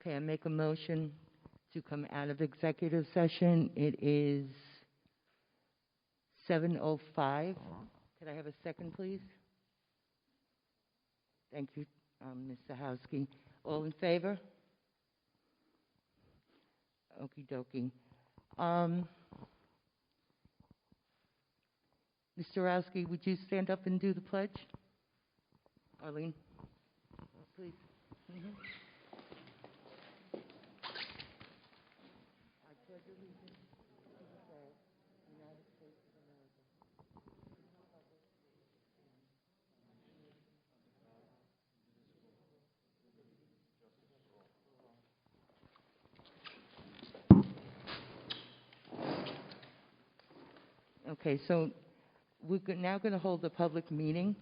Okay, I make a motion to come out of executive session. It is 7:05. Could I have a second, please? Thank you, Ms. Sahowski. All in favor? Okie dokie. Mr. Rowski, would you stand up and do the pledge? Arlene, please. Mm-hmm. I pledge allegiance to the flag of the United States of America. Okay, so we're now going to hold a public meeting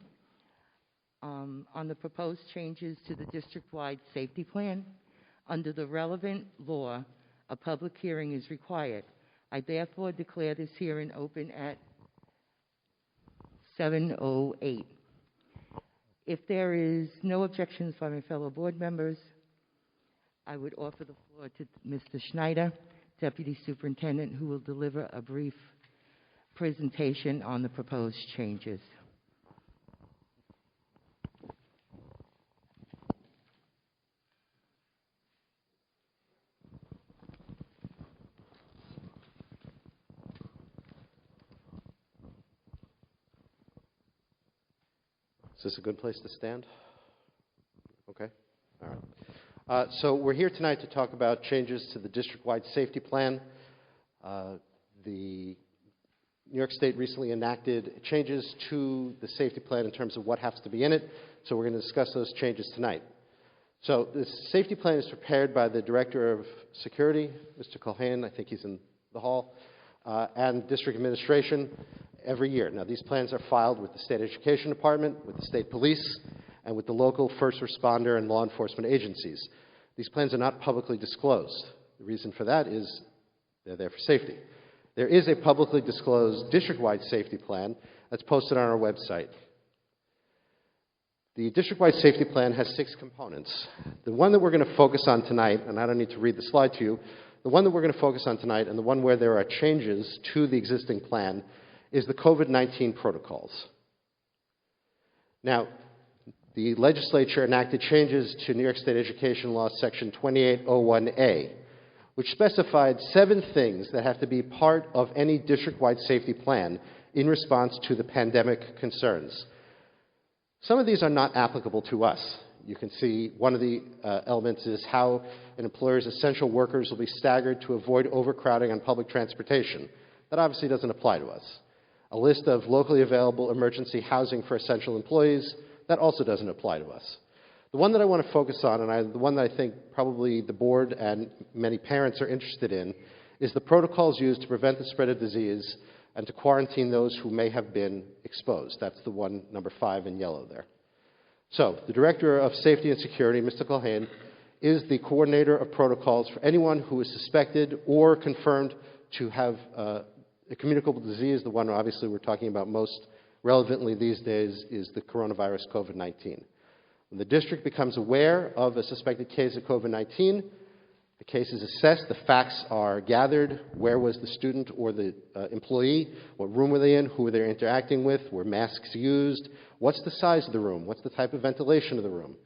on the proposed changes to the district-wide safety plan. Under the relevant law, a public hearing is required. I therefore declare this hearing open at 7:08. If there is no objections by my fellow board members, I would offer the floor to Mr. Schneider, Deputy Superintendent, who will deliver a brief presentation on the proposed changes. Is this a good place to stand? Okay. All right. So we're here tonight to talk about changes to the district-wide safety plan. The New York State recently enacted changes to the safety plan in terms of what has to be in it, so we're going to discuss those changes tonight. So the safety plan is prepared by the Director of Security, Mr. Culhane, I think he's in the hall, and District Administration every year. Now, these plans are filed with the State Education Department, with the State Police, and with the local first responder and law enforcement agencies. These plans are not publicly disclosed. The reason for that is they're there for safety. There is a publicly disclosed district-wide safety plan that's posted on our website. The district-wide safety plan has 6 components. The one that we're going to focus on tonight, and I don't need to read the slide to you, the one that we're going to focus on tonight and the one where there are changes to the existing plan is the COVID-19 protocols. Now, the legislature enacted changes to New York State Education Law Section 2801A, which specified 7 things that have to be part of any district-wide safety plan in response to the pandemic concerns. Some of these are not applicable to us. You can see one of the elements is how an employer's essential workers will be staggered to avoid overcrowding on public transportation. That obviously doesn't apply to us. A list of locally available emergency housing for essential employees, that also doesn't apply to us. The one that I want to focus on, and the one that I think probably the board and many parents are interested in, is the protocols used to prevent the spread of disease and to quarantine those who may have been exposed. That's the one, number 5 in yellow there. So, the Director of Safety and Security, Mr. Culhane, is the coordinator of protocols for anyone who is suspected or confirmed to have a communicable disease. The one obviously we're talking about most relevantly these days is the coronavirus COVID-19. When the district becomes aware of a suspected case of COVID-19, the case is assessed, the facts are gathered. Where was the student or the employee? What room were they in? Who were they interacting with? Were masks used? What's the size of the room? What's the type of ventilation of the room?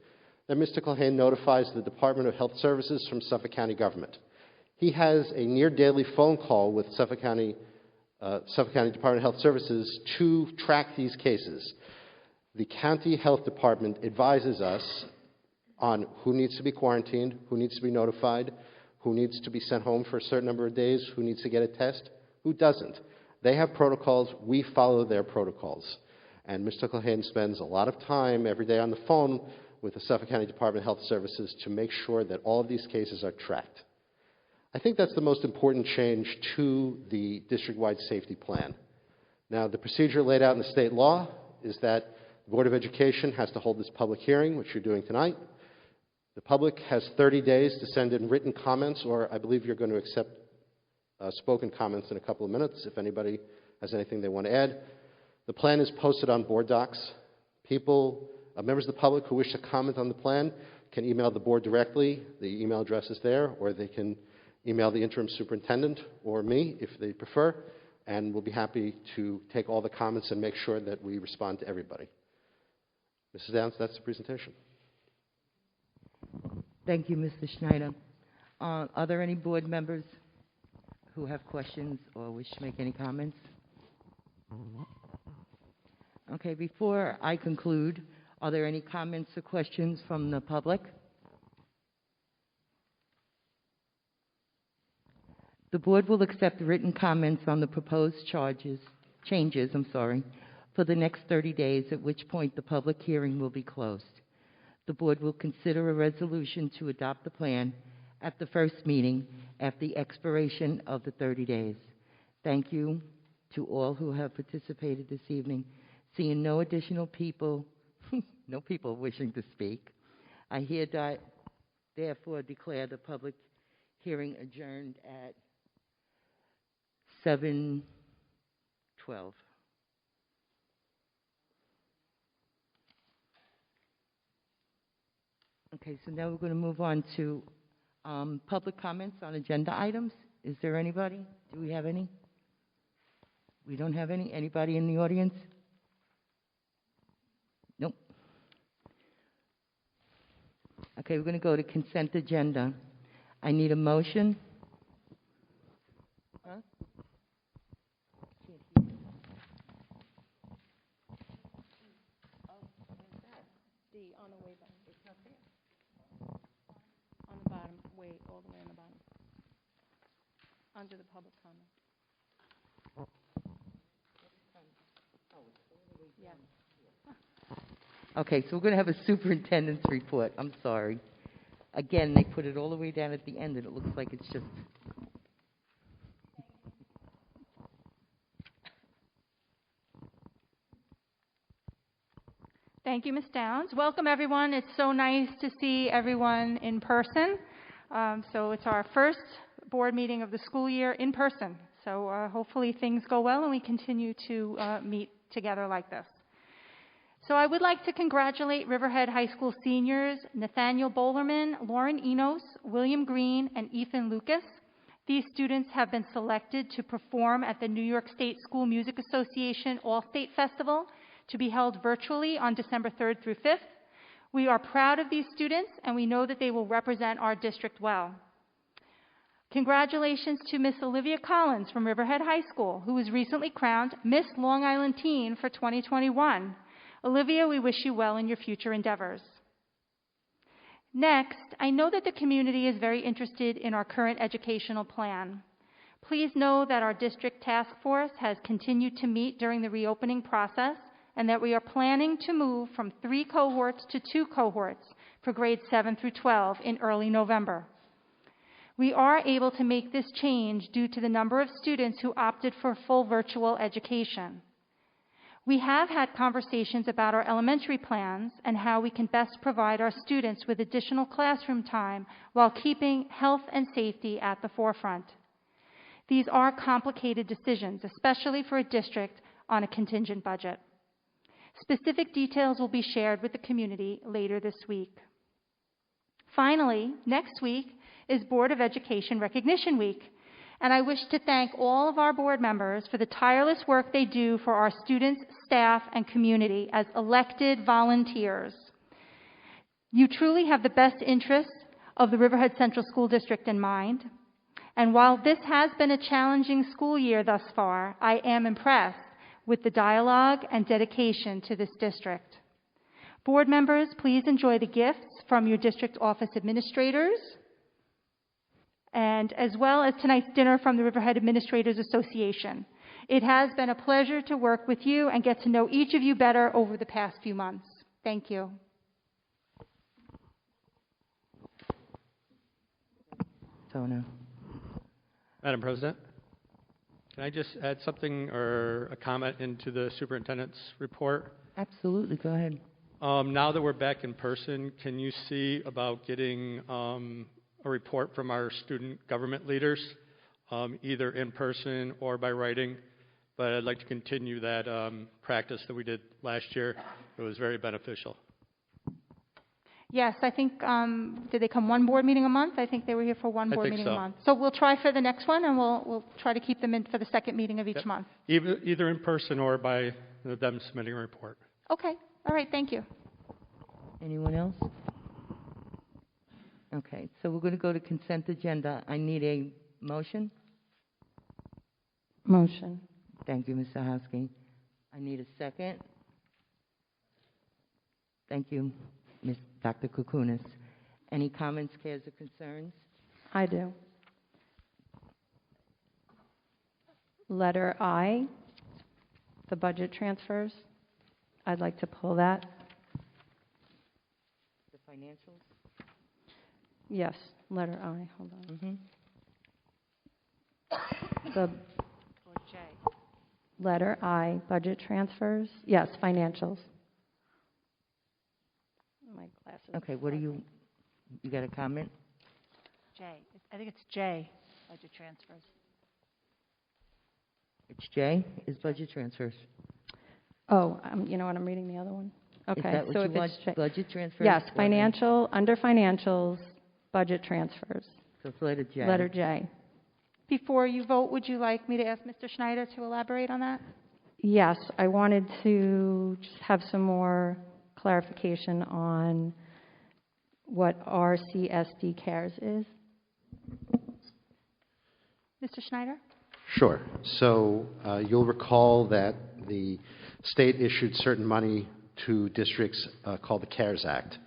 Then Mr. Culhane notifies the Department of Health Services from Suffolk County government. He has a near-daily phone call with Suffolk County Department of Health Services to track these cases. The county health department advises us on who needs to be quarantined, who needs to be notified, who needs to be sent home for a certain number of days, who needs to get a test, who doesn't. They have protocols. We follow their protocols. And Mr. Culhane spends a lot of time every day on the phone with the Suffolk County Department of Health Services to make sure that all of these cases are tracked. I think that's the most important change to the district-wide safety plan. Now, the procedure laid out in the state law is that the Board of Education has to hold this public hearing, which you're doing tonight. The public has 30 days to send in written comments, or I believe you're going to accept spoken comments in a couple of minutes if anybody has anything they want to add. The plan is posted on board docs. People Members of the public who wish to comment on the plan can email the board directly. The email address is there, or they can email the interim superintendent or me if they prefer, and we'll be happy to take all the comments and make sure that we respond to everybody. Mrs. Downs, that's the presentation. Thank you, Mr. Schneider. Are there any board members who have questions or wish to make any comments? Okay, before I conclude, are there any comments or questions from the public? The board will accept written comments on the proposed changes, for the next 30 days, at which point the public hearing will be closed. The board will consider a resolution to adopt the plan at the first meeting after the expiration of the 30 days. Thank you to all who have participated this evening. Seeing no additional people, no people wishing to speak, I hereby therefore declare the public hearing adjourned at 7:12. Okay, so now we're going to move on to public comments on agenda items. Is there anybody? Do we have any? We don't have any? Anybody in the audience? Nope. Okay, we're going to go to consent agenda. I need a motion. Huh? Oh, where's that? D on the way down. It's not there. On the bottom, way, all the way on the bottom. Under the public comment. Yeah. Okay, so we're going to have a superintendent's report. I'm sorry. Again, they put it all the way down at the end, and it looks like it's just... Thank you, Ms. Downs. Welcome, everyone. It's so nice to see everyone in person. So it's our first board meeting of the school year in person. So hopefully things go well and we continue to meet together like this. So I would like to congratulate Riverhead High School seniors Nathaniel Bolerman, Lauren Enos, William Green, and Ethan Lucas. These students have been selected to perform at the New York State School Music Association All-State Festival, to be held virtually on December 3rd through 5th. We are proud of these students, and we know that they will represent our district well. Congratulations to Miss Olivia Collins from Riverhead High School, who was recently crowned Miss Long Island Teen for 2021. Olivia, we wish you well in your future endeavors. Next, I know that the community is very interested in our current educational plan. Please know that our district task force has continued to meet during the reopening process, and that we are planning to move from 3 cohorts to 2 cohorts for grades 7 through 12 in early November. We are able to make this change due to the number of students who opted for full virtual education. We have had conversations about our elementary plans and how we can best provide our students with additional classroom time while keeping health and safety at the forefront. These are complicated decisions, especially for a district on a contingent budget. Specific details will be shared with the community later this week. Finally, next week is Board of Education Recognition Week, and I wish to thank all of our board members for the tireless work they do for our students, staff, and community as elected volunteers. You truly have the best interests of the Riverhead Central School District in mind, and while this has been a challenging school year thus far, I am impressed with the dialogue and dedication to this district. Board members, please enjoy the gifts from your district office administrators, and as well as tonight's dinner from the Riverhead Administrators Association. It has been a pleasure to work with you and get to know each of you better over the past few months. Thank you. Tona. Madam President, can I just add something or a comment into the superintendent's report? Absolutely, go ahead. Now that we're back in person, can you see about getting a report from our student government leaders, either in person or by writing? But I'd like to continue that practice that we did last year. It was very beneficial. Yes, I think, did they come one board meeting a month? I think they were here for one I board think meeting so. a month. So we'll try for the next one, and we'll try to keep them in for the second meeting of each Yep. month. Either in person or by them submitting a report. Okay, all right, thank you. Anyone else? Okay, so we're going to go to consent agenda. I need a motion. Motion. Thank you, Mr. Hosking. I need a second. Thank you, Ms. Dr. Kukunis. Any comments, cares, or concerns? I do. Letter I, the budget transfers. I'd like to pull that. The financials? Yes, letter I. Hold on. Mm-hmm. The J. letter I, budget transfers. Yes, financials. My glasses. Okay, what do you got a comment? J. I think it's J, budget transfers. It's J, is budget transfers. Oh, you know what? I'm reading the other one. Is Okay, that what so you if want, it's budget transfers? yes, or- financial, under financials, budget transfers. So it's letter J. Letter J. Before you vote, would you like me to ask Mr. Schneider to elaborate on that? Yes, I wanted to just have some more clarification on what RCSD CARES is. Mr. Schneider? Sure. So you'll recall that the state issued certain money to districts called the CARES Act.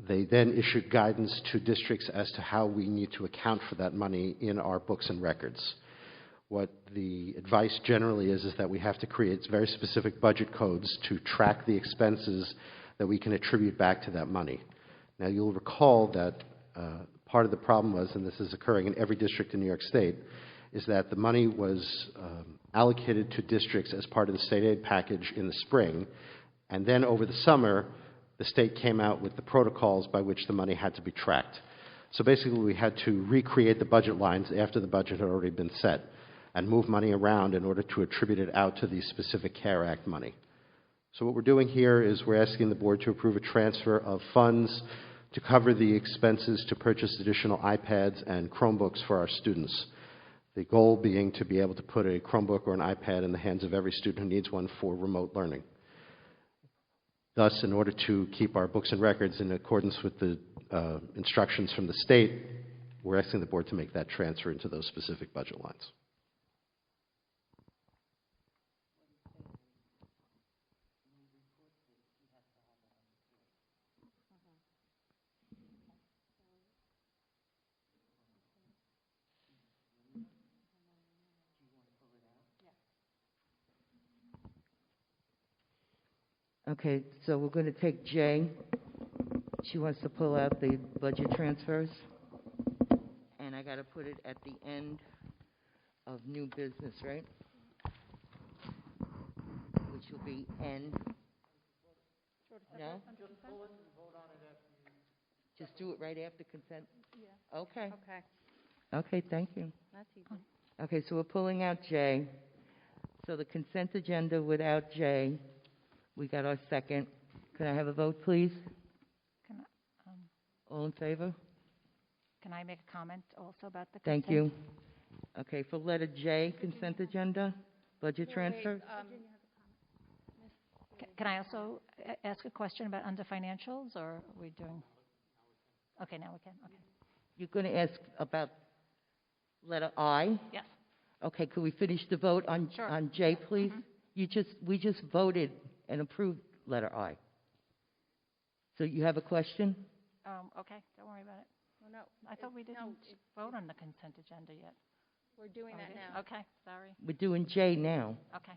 They then issued guidance to districts as to how we need to account for that money in our books and records. What the advice generally is that we have to create very specific budget codes to track the expenses that we can attribute back to that money. Now, you'll recall that part of the problem was, and this is occurring in every district in New York State, is that the money was allocated to districts as part of the state aid package in the spring, and then over the summer, the state came out with the protocols by which the money had to be tracked. So basically, we had to recreate the budget lines after the budget had already been set and move money around in order to attribute it out to the specific CARE Act money. So what we're doing here is we're asking the board to approve a transfer of funds to cover the expenses to purchase additional iPads and Chromebooks for our students. The goal being to be able to put a Chromebook or an iPad in the hands of every student who needs one for remote learning. Thus, in order to keep our books and records in accordance with the instructions from the state, we're asking the board to make that transfer into those specific budget lines. Okay, so we're going to take J. She wants to pull out the budget transfers. And I got to put it at the end of new business, right? Which will be N. No? Just do it right after consent? Yeah. Okay. Okay, Okay, thank you. that's easy. Okay, so we're pulling out J. So the consent agenda without J, we got our second. Can I have a vote, please? Can, All in favor? can I make a comment also about the Thank consent? you. Okay, for letter J, consent agenda, budget transfers? Can I also ask a question about under financials, or are we doing? Okay, now we can, okay. You're going to ask about letter I? Yes. Okay, could we finish the vote on, Sure. on J, please? Mhm. We just voted and approved letter I. So you have a question? Okay, don't worry about it. Well, no, I thought we didn't vote on the consent agenda yet. we're doing Oh, we that did? now. Okay, sorry. We're doing J now. Okay.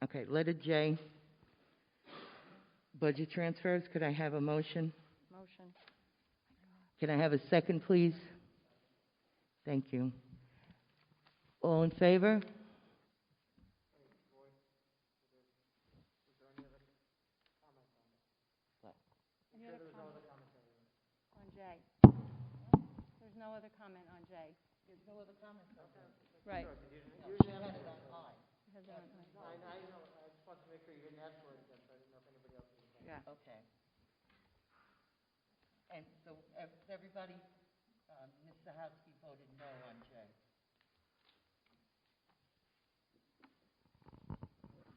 Okay, letter J, budget transfers. Could I have a motion? Motion. Can I have a second, please? Thank you. All in favor? On J. There's no other comment on J. There's no other comment on J. Right. Yeah. Okay. And so everybody, Ms. Zahowski voted no on J.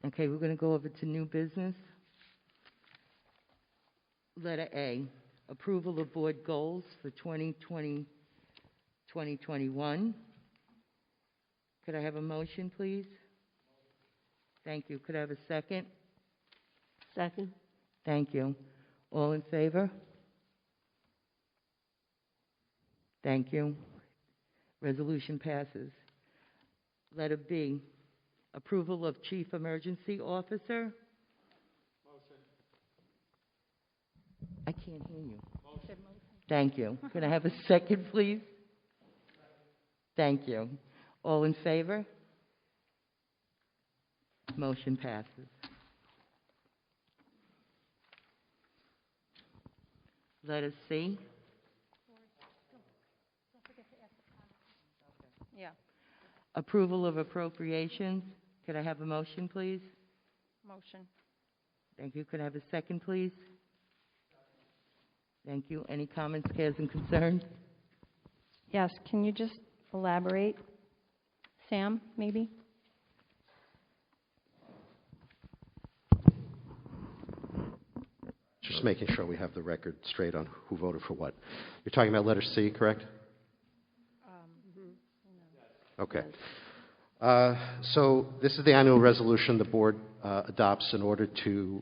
Okay, we're going to go over to new business. Letter A, approval of board goals for 2020-2021. Could I have a motion, please? Thank you. Could I have a second? Second. Thank you. All in favor? Thank you. Resolution passes. Letter B, approval of Chief Emergency Officer. Motion. I can't hear you. Motion. Thank you. Can I have a second, please? Thank you. All in favor? Motion passes. Letter C, Yeah. approval of appropriations. Could I have a motion, please? Motion. Thank you. Could I have a second, please? Thank you. Any comments, cares, and concerns? Yes, can you just elaborate? Sam, maybe? Just making sure we have the record straight on who voted for what. You're talking about letter C, correct? Okay. So this is the annual resolution the board adopts in order to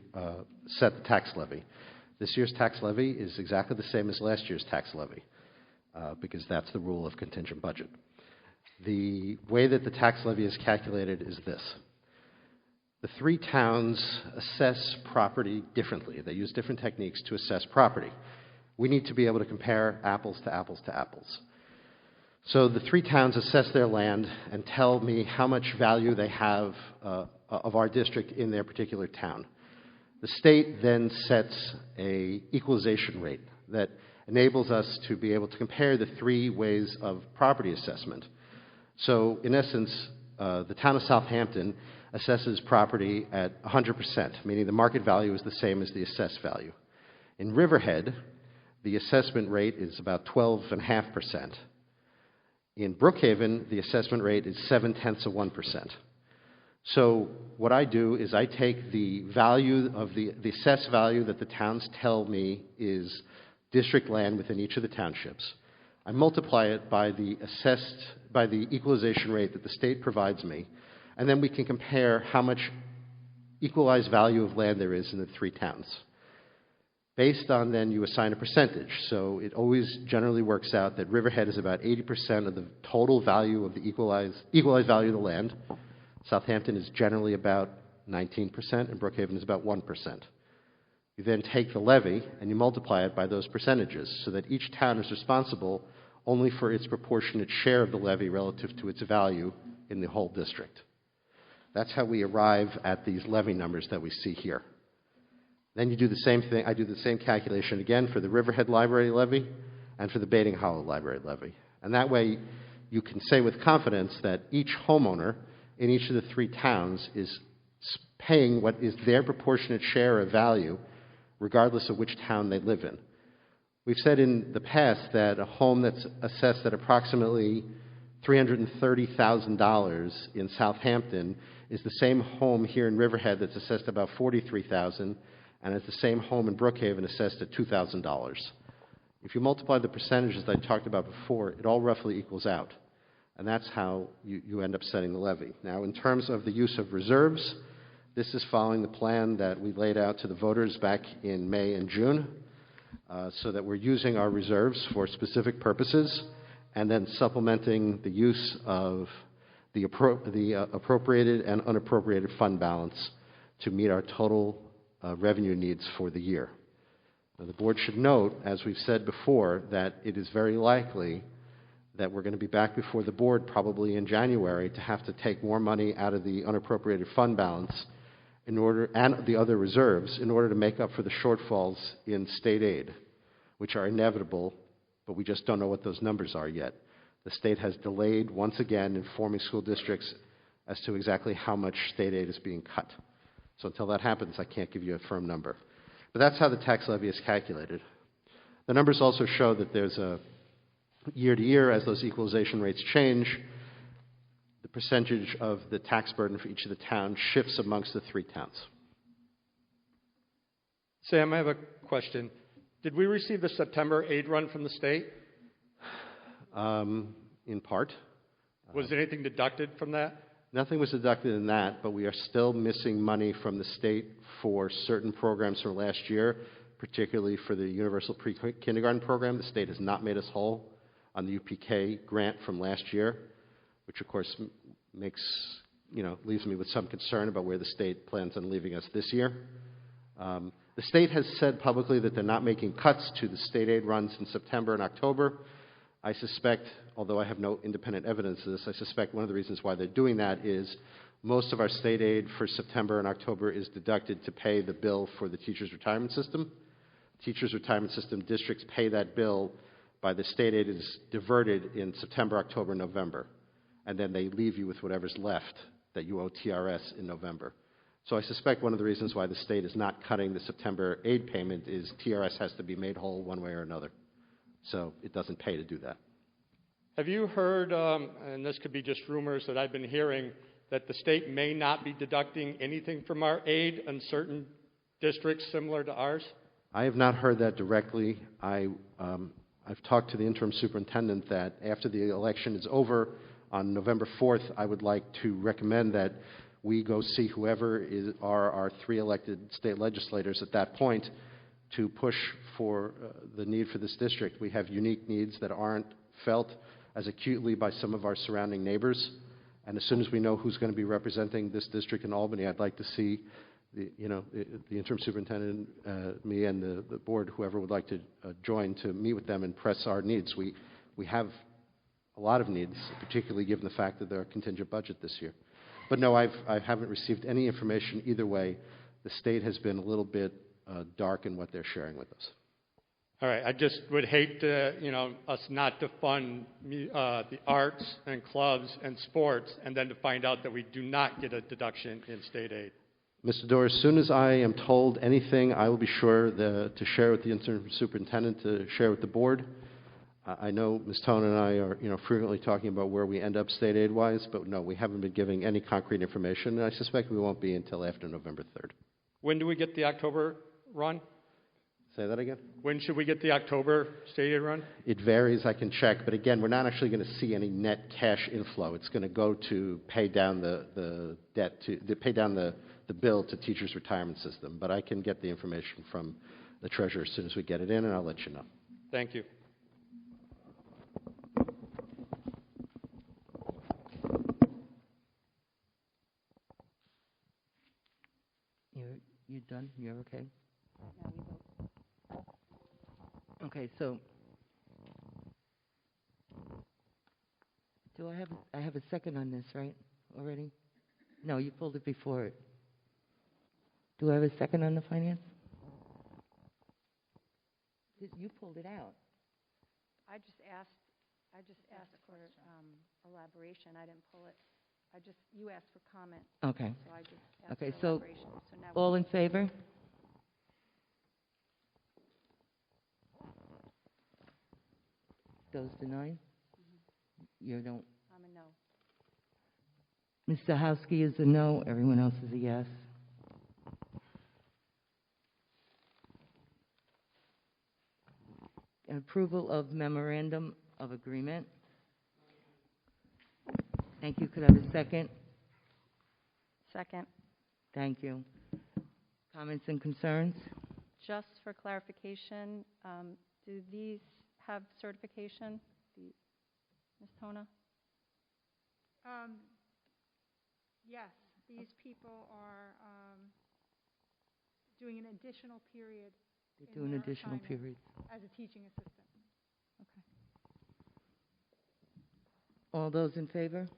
set the tax levy. This year's tax levy is exactly the same as last year's tax levy because that's the rule of contingent budget. The way that the tax levy is calculated is this. The three towns assess property differently. They use different techniques to assess property. We need to be able to compare apples to apples to apples. So the three towns assess their land and tell me how much value they have of our district in their particular town. The state then sets an equalization rate that enables us to be able to compare the three ways of property assessment. So in essence, the town of Southampton assesses property at 100%, meaning the market value is the same as the assessed value. In Riverhead, the assessment rate is about 12.5%. In Brookhaven, the assessment rate is 0.7%. So what I do is I take the value of the assessed value that the towns tell me is district land within each of the townships. I multiply it by the equalization rate that the state provides me, and then we can compare how much equalized value of land there is in the three towns. Based on then you assign a percentage. So it always generally works out that Riverhead is about 80% of the total value of the equalized value of the land. Southampton is generally about 19%, and Brookhaven is about 1%. You then take the levy and you multiply it by those percentages so that each town is responsible only for its proportionate share of the levy relative to its value in the whole district. That's how we arrive at these levy numbers that we see here. Then you do the same thing. I do the same calculation again for the Riverhead Library levy and for the Baiting Hollow Library levy. And that way you can say with confidence that each homeowner in each of the three towns is paying what is their proportionate share of value regardless of which town they live in. We've said in the past that a home that's assessed at approximately $330,000 in Southampton is the same home here in Riverhead that's assessed about $43,000, and it's the same home in Brookhaven assessed at $2,000. If you multiply the percentages that I talked about before, it all roughly equals out. And that's how you end up setting the levy. Now, in terms of the use of reserves, this is following the plan that we laid out to the voters back in May and June, so that we're using our reserves for specific purposes and then supplementing the use of the appropriated and unappropriated fund balance to meet our total revenue needs for the year. Now, the board should note, as we've said before, that it is very likely that we're going to be back before the board probably in January to have to take more money out of the unappropriated fund balance in order, and the other reserves, in order to make up for the shortfalls in state aid, which are inevitable, but we just don't know what those numbers are yet. The state has delayed, once again, informing school districts as to exactly how much state aid is being cut. So until that happens, I can't give you a firm number. But that's how the tax levy is calculated. The numbers also show that there's a year to year, as those equalization rates change, the percentage of the tax burden for each of the towns shifts amongst the 3 towns. Sam, I have a question. Did we receive the September aid run from the state? In part. Was anything deducted from that? Nothing was deducted in that, but we are still missing money from the state for certain programs from last year, particularly for the Universal Pre-Kindergarten program. The state has not made us whole on the UPK grant from last year, which of course leaves me with some concern about where the state plans on leaving us this year. The state has said publicly that they're not making cuts to the state aid runs in September and October. I suspect, although I have no independent evidence of this, I suspect one of the reasons why they're doing that is most of our state aid for September and October is deducted to pay the bill for the teachers' retirement system. Teachers' retirement system districts pay that bill by the state aid is diverted in September, October, November, and then they leave you with whatever's left that you owe TRS in November. So I suspect one of the reasons why the state is not cutting the September aid payment is TRS has to be made whole one way or another. So it doesn't pay to do that. Have you heard, and this could be just rumors that I've been hearing, that the state may not be deducting anything from our aid in certain districts similar to ours? I have not heard that directly. I've talked to the interim superintendent that after the election is over on November 4th, I would like to recommend that we go see whoever are our 3 elected state legislators at that point to push for the need for this district. We have unique needs that aren't felt as acutely by some of our surrounding neighbors. And as soon as we know who's going to be representing this district in Albany, I'd like to see the interim superintendent, me and the board, whoever would like to join to meet with them and press our needs. We have a lot of needs, particularly given the fact that there are contingent budget this year. But no, I haven't received any information either way. The state has been a little bit dark in what they're sharing with us. All right, I just would hate to, us not to fund the arts and clubs and sports, and then to find out that we do not get a deduction in state aid. Mr. Dorr, as soon as I am told anything, I will be sure to share with the interim superintendent, to share with the board. I know Ms. Tone and I are, frequently talking about where we end up state aid-wise, but no, we haven't been giving any concrete information, and I suspect we won't be until after November 3rd. When do we get the October run? Say that again? When should we get the October state aid run? It varies. I can check. But again, we're not actually going to see any net cash inflow. It's going to go to pay down the debt, to pay down the bill to teachers' retirement system. But I can get the information from the treasurer as soon as we get it in, and I'll let you know. Thank you. You're done? You're okay? Okay, so do I have a second on this, right, already? No, you pulled it before it. Do I have a second on the finance? You pulled it out. I just asked for elaboration. I didn't pull it. You asked for comment. Okay. So I just asked Okay, for so elaboration. So now all in favor? Those denied? You don't? I'm a no. Mr. Howsky is a no. Everyone else is a yes. Approval of memorandum of agreement. Thank you. Could I have a second? Second. Thank you. Comments and concerns? Just for clarification, do these have certification, Ms. Tona? Yes, these people are doing an additional period. They do an additional period. As a teaching assistant. Okay. All those in favor?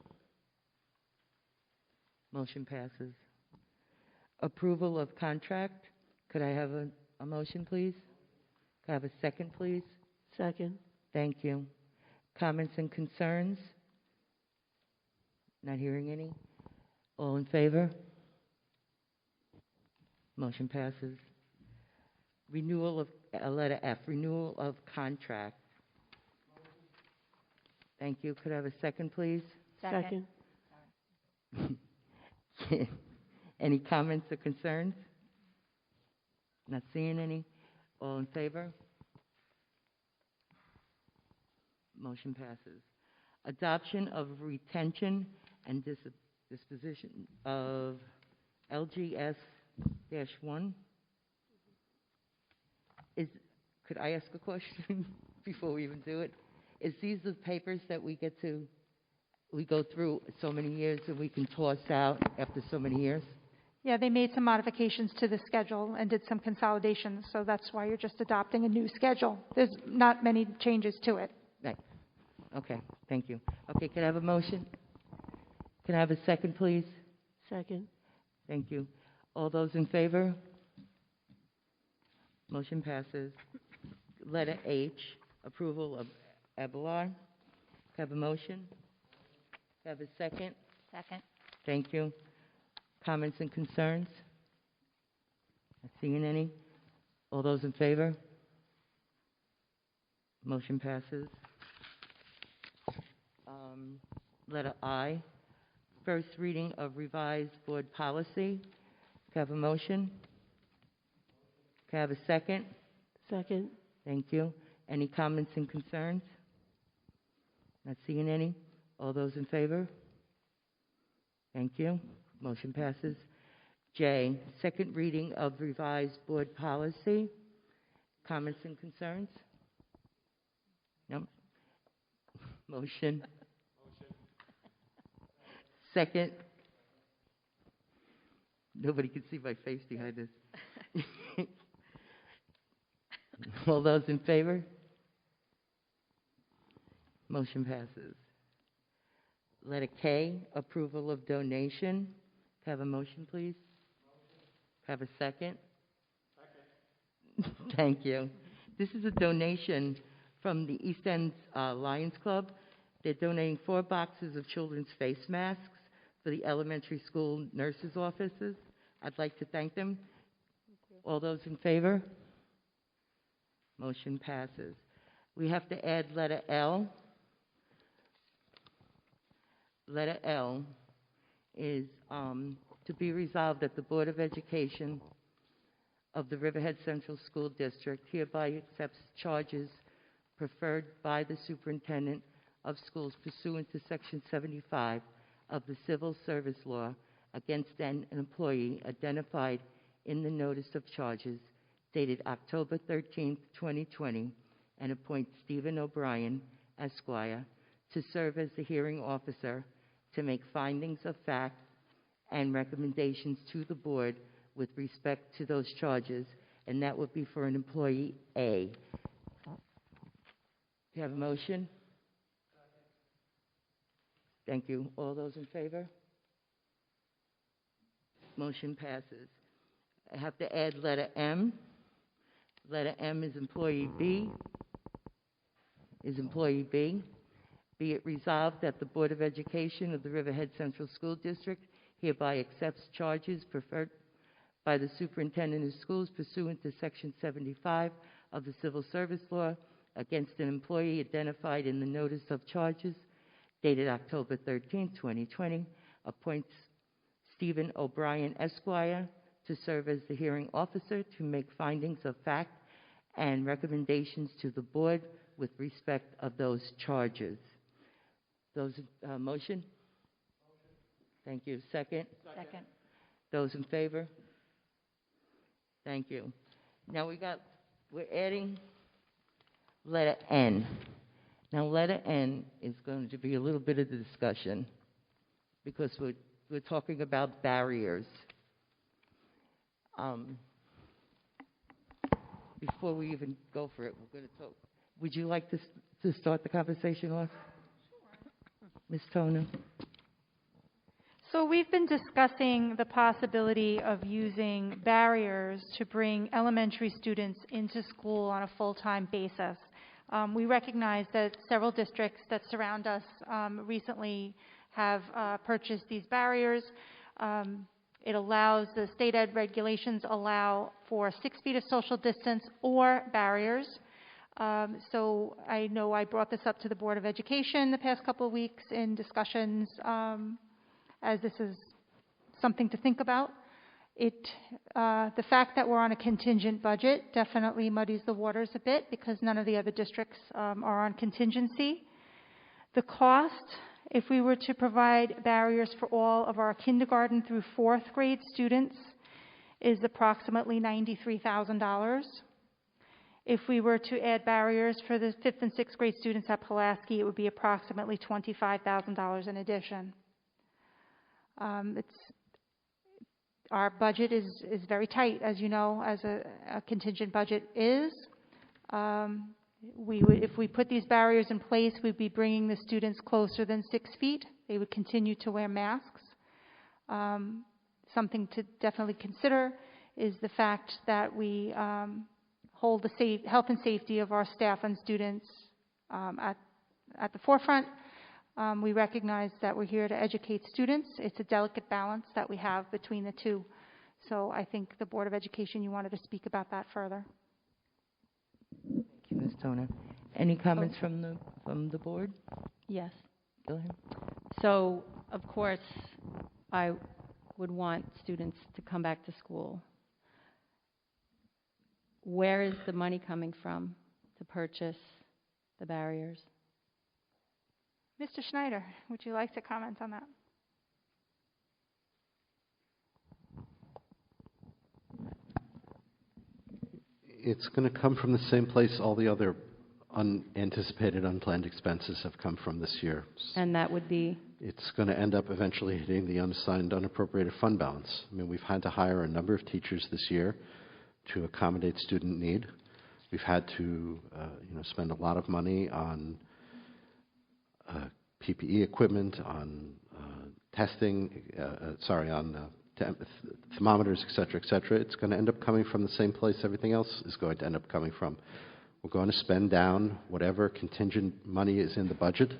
Motion passes. Approval of contract. Could I have a motion, please? Could I have a second, please? Second. Thank you. Comments and concerns? Not hearing any. All in favor? Motion passes. renewal of, letter F, renewal of contract. Thank you. Could I have a second, please? Second. Any comments or concerns? Not seeing any. All in favor? Motion passes. Adoption of retention and disposition of LGS-1. Could I ask a question before we even do it? Is these the papers that we go through so many years and we can toss out after so many years? Yeah, they made some modifications to the schedule and did some consolidations, so that's why you're just adopting a new schedule. There's not many changes to it. Right. Okay, thank you. Okay, can I have a motion? Can I have a second, please? Second. Thank you. All those in favor? Motion passes. Letter H, approval of Abelar. Can I have a motion? Can I have a second? Second. Thank you. Comments and concerns? Not seeing any. All those in favor? Motion passes. Letter I, first reading of revised board policy. Can I have a motion? Can I have a second? Second. Thank you. Any comments and concerns? Not seeing any. All those in favor? Thank you. Motion passes. J, second reading of revised board policy. Comments and concerns? No. Motion. Second. Nobody can see my face behind this. All those in favor? Motion passes. Letter K, approval of donation. Can I have a motion, please? Can I have a second? Second. Thank you. This is a donation from the East End Lions Club. They're donating 4 boxes of children's face masks for the elementary school nurses' offices. I'd like to thank them. All those in favor? Motion passes. We have to add letter L. Letter L is to be resolved that the Board of Education of the Riverhead Central School District hereby accepts charges preferred by the Superintendent of Schools pursuant to Section 75 of the Civil Service Law against an employee identified in the notice of charges dated October 13, 2020, and appoints Stephen O'Brien, Esquire, to serve as the hearing officer to make findings of fact and recommendations to the board with respect to those charges, and that would be for an employee A. Do you have a motion? Thank you. All those in favor? Motion passes. I have to add letter M. Letter M is employee B. Be it resolved that the Board of Education of the Riverhead Central School District hereby accepts charges preferred by the Superintendent of Schools pursuant to Section 75 of the Civil Service Law against an employee identified in the notice of charges dated October 13, 2020, appoints Stephen O'Brien, Esquire, to serve as the hearing officer to make findings of fact and recommendations to the board with respect of those charges. Those motion? Thank you. Second? Second. Those in favor? Thank you. Now we're adding letter N. Now letter N is going to be a little bit of the discussion because we're talking about barriers. Before we even go for it, we're going to talk. Would you like to start the conversation off? Sure. Ms. Toner. So we've been discussing the possibility of using barriers to bring elementary students into school on a full-time basis. We recognize that several districts that surround us recently have purchased these barriers. It allows, the state ed regulations allow for 6 feet of social distance or barriers. So I know I brought this up to the Board of Education the past couple of weeks in discussions, as this is something to think about. The fact that we're on a contingent budget definitely muddies the waters a bit because none of the other districts are on contingency. The cost, if we were to provide barriers for all of our kindergarten through 4th grade students, is approximately $93,000. If we were to add barriers for the 5th and 6th grade students at Pulaski, it would be approximately $25,000 in addition. Our budget is very tight, as you know, as a contingent budget is. If we put these barriers in place, we'd be bringing the students closer than 6 feet. They would continue to wear masks. Something to definitely consider is the fact that we hold the health and safety of our staff and students at the forefront. We recognize that we're here to educate students. It's a delicate balance that we have between the two. So I think the Board of Education, you wanted to speak about that further. Thank you, Ms. Toner. Any comments from the board? Yes. Go ahead. So, of course, I would want students to come back to school. Where is the money coming from to purchase the barriers? Mr. Schneider, would you like to comment on that? It's going to come from the same place all the other unanticipated, unplanned expenses have come from this year. And that would be? It's going to end up eventually hitting the unassigned, unappropriated fund balance. I mean, we've had to hire a number of teachers this year to accommodate student need. We've had to spend a lot of money on PPE equipment, on testing, on thermometers, et cetera, et cetera. It's going to end up coming from the same place everything else is going to end up coming from. We're going to spend down whatever contingent money is in the budget,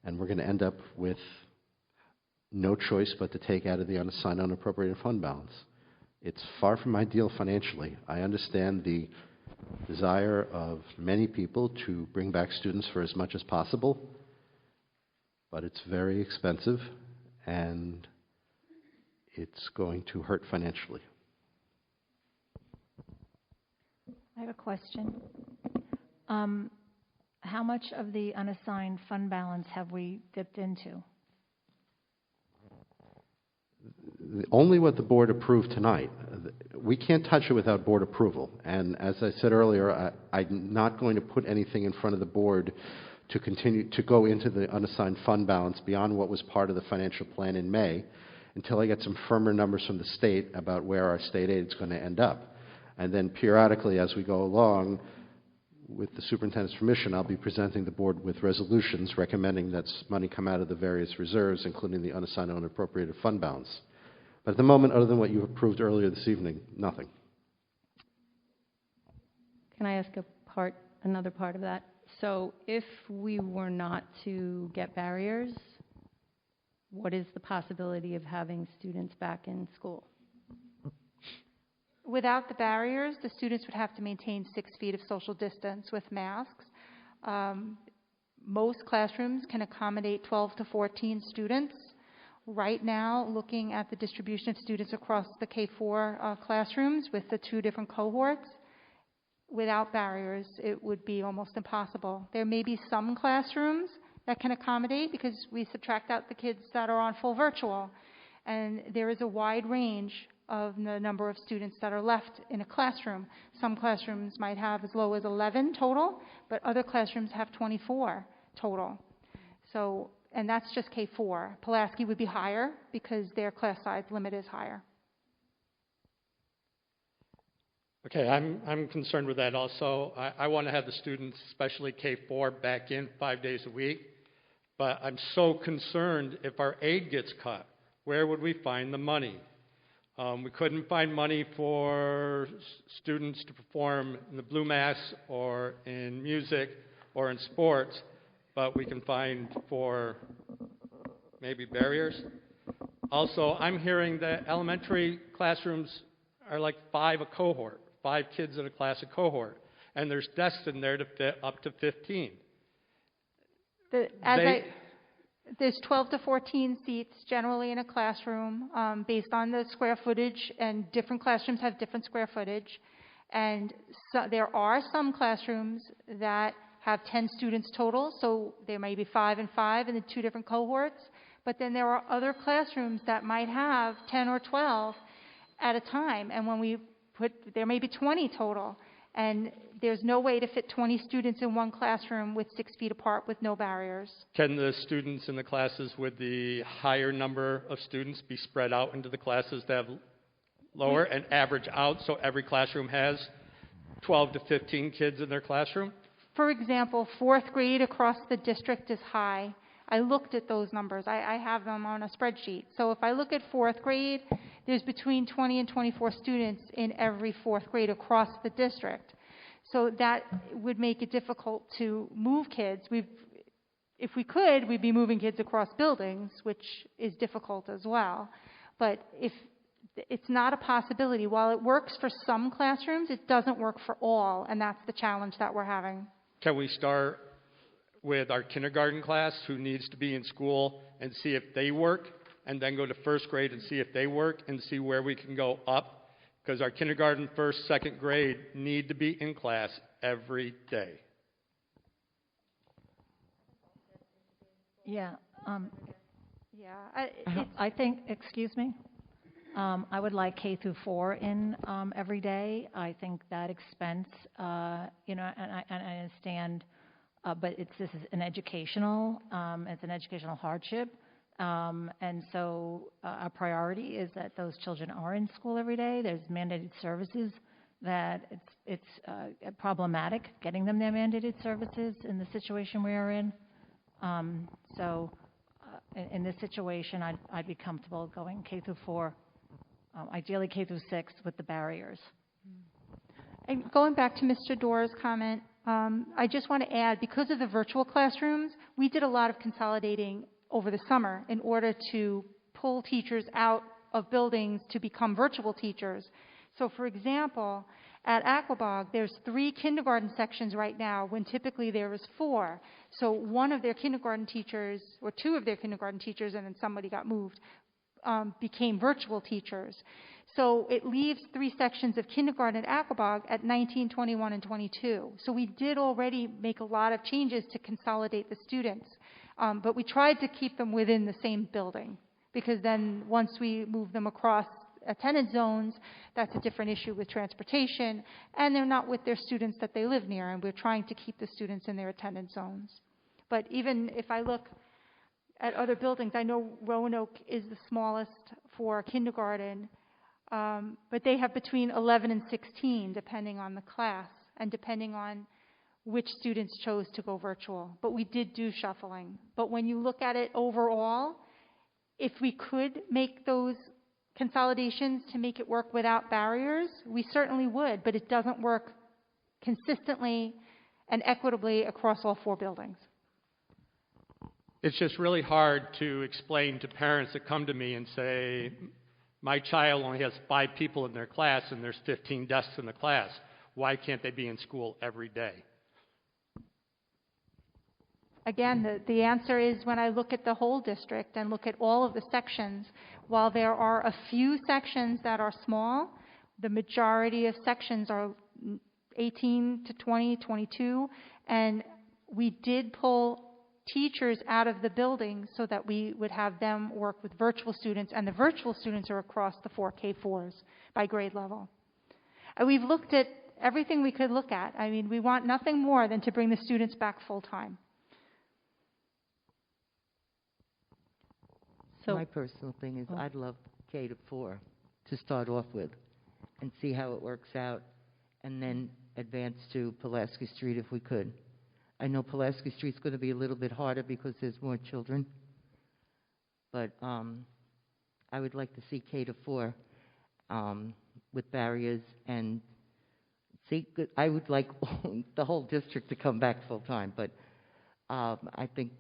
and we're going to end up with no choice but to take out of the unassigned, unappropriated fund balance. It's far from ideal financially. I understand the desire of many people to bring back students for as much as possible, but it's very expensive, and it's going to hurt financially. I have a question. How much of the unassigned fund balance have we dipped into? Only what the board approved tonight. We can't touch it without board approval. And as I said earlier, I'm not going to put anything in front of the board to continue to go into the unassigned fund balance beyond what was part of the financial plan in May until I get some firmer numbers from the state about where our state aid is going to end up. And then periodically as we go along, with the superintendent's permission, I'll be presenting the board with resolutions recommending that money come out of the various reserves, including the unassigned and unappropriated fund balance. But at the moment, other than what you approved earlier this evening, nothing. Can I ask another part of that? So if we were not to get barriers, what is the possibility of having students back in school? Without the barriers, the students would have to maintain 6 feet of social distance with masks. Most classrooms can accommodate 12 to 14 students. Right now, looking at the distribution of students across the K-4 classrooms with the 2 different cohorts, without barriers, it would be almost impossible. There may be some classrooms that can accommodate because we subtract out the kids that are on full virtual. And there is a wide range of the number of students that are left in a classroom. Some classrooms might have as low as 11 total, but other classrooms have 24 total. So, and that's just K-4. Pulaski would be higher because their class size limit is higher. Okay, I'm concerned with that also. I want to have the students, especially K-4, back in 5 days a week. But I'm so concerned if our aid gets cut, where would we find the money? We couldn't find money for students to perform in the Blue Mass or in music or in sports, but we can find for maybe barriers. Also, I'm hearing that elementary classrooms are like 5 a cohort, 5 kids in a class a cohort, and there's desks in there to fit up to 15. There's 12 to 14 seats generally in a classroom, based on the square footage, and different classrooms have different square footage. And so there are some classrooms that have 10 students total, so there may be 5 and 5 in the 2 different cohorts. But then there are other classrooms that might have 10 or 12 at a time, and there may be 20 total. And there's no way to fit 20 students in one classroom with 6 feet apart with no barriers. Can the students in the classes with the higher number of students be spread out into the classes that have lower and average out so every classroom has 12 to 15 kids in their classroom? For example, 4th grade across the district is high. I looked at those numbers. I have them on a spreadsheet. So if I look at 4th grade, there's between 20 and 24 students in every 4th grade across the district. So that would make it difficult to move kids. If we could, we'd be moving kids across buildings, which is difficult as well. But if it's not a possibility, while it works for some classrooms, it doesn't work for all, and that's the challenge that we're having. Can we start with our kindergarten class who needs to be in school and see if they work, and then go to 1st grade and see if they work and see where we can go up? Because our kindergarten, 1st, 2nd grade need to be in class every day. Yeah. Yeah. I think, excuse me, I would like K through 4 in every day. I think that expense, and I understand, but this is an educational, it's an educational hardship. And so our priority is that those children are in school every day. There's mandated services that it's problematic getting them their mandated services in the situation we are in. So in this situation, I'd be comfortable going K through 4, ideally K through 6 with the barriers. And going back to Mr. Doerr's comment, I just want to add, because of the virtual classrooms, we did a lot of consolidating over the summer in order to pull teachers out of buildings to become virtual teachers. So for example, at Aquabog, there's 3 kindergarten sections right now when typically there was 4. So one of their kindergarten teachers, or 2 of their kindergarten teachers, and then somebody got moved, became virtual teachers. So it leaves 3 sections of kindergarten at Aquabog at 19, 21, and 22. So we did already make a lot of changes to consolidate the students. But we tried to keep them within the same building, because then once we move them across attendance zones, that's a different issue with transportation, and they're not with their students that they live near, and we're trying to keep the students in their attendance zones. But even if I look at other buildings, I know Roanoke is the smallest for kindergarten, but they have between 11 and 16, depending on the class, and depending on which students chose to go virtual. But we did do shuffling. But when you look at it overall, if we could make those consolidations to make it work without barriers, we certainly would, but it doesn't work consistently and equitably across all 4 buildings. It's just really hard to explain to parents that come to me and say, my child only has 5 people in their class and there's 15 desks in the class. Why can't they be in school every day? Again, the answer is, when I look at the whole district and look at all of the sections, while there are a few sections that are small, the majority of sections are 18 to 20, 22, and we did pull teachers out of the building so that we would have them work with virtual students, and the virtual students are across the 4 K4s by grade level. And we've looked at everything we could look at. I mean, we want nothing more than to bring the students back full time. So, My personal thing is I'd love K to 4 to start off with and see how it works out, and then advance to Pulaski Street if we could. I know Pulaski Street's going to be a little bit harder because there's more children, but I would like to see K to 4 with barriers, and see, I would like the whole district to come back full time, but I think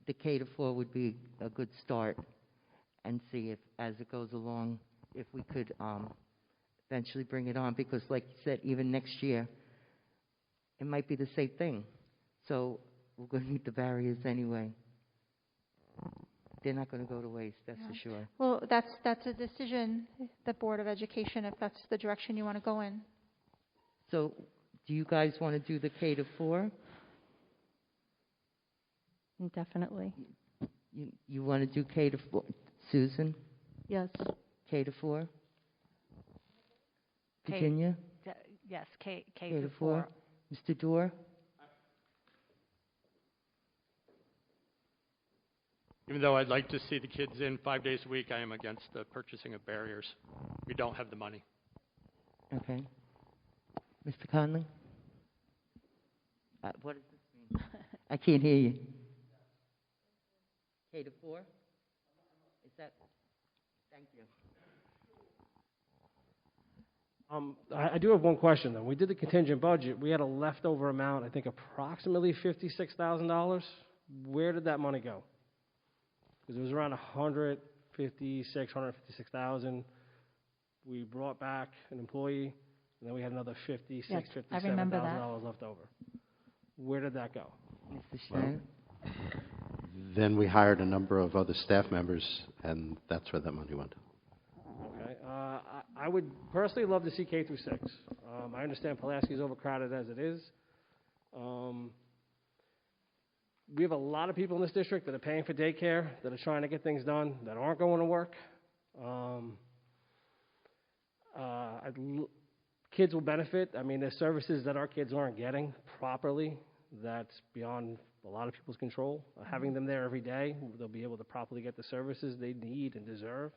the K to 4 would be a good start. and see if, as it goes along, if we could eventually bring it on, because like you said, even next year, it might be the same thing. So we're going to need the barriers anyway. They're not going to go to waste, that's for sure. Well, that's a decision, the Board of Education, if that's the direction you want to go in. So do you guys want to do the K to 4? Definitely. You want to do K to 4? Susan, Yes. K to 4? K- Virginia, Yes, K K through to 4. 4? Mr. Dorr? Even though I'd like to see the kids in 5 days a week, I am against the purchasing of barriers. We don't have the money. Okay. Mr. Conley? What does this mean? I can't hear you. K to 4? Is that? Thank you. I do have one question, though. We did the contingent budget. We had a leftover amount, I think approximately $56,000. Where did that money go? Because it was around 156,000. We brought back an employee, and then we had another Yes, I remember that. $57,000 left over. Where did that go? Mr. Schneider? Then we hired a number of other staff members, and that's where that money went. Okay. I would personally love to see K through 6. I understand Pulaski is overcrowded as it is. We have a lot of people in this district that are paying for daycare, that are trying to get things done, that aren't going to work. Kids will benefit. I mean, there's services that our kids aren't getting properly. That's beyond a lot of people's control. Having them there every day, they'll be able to properly get the services they need and deserve.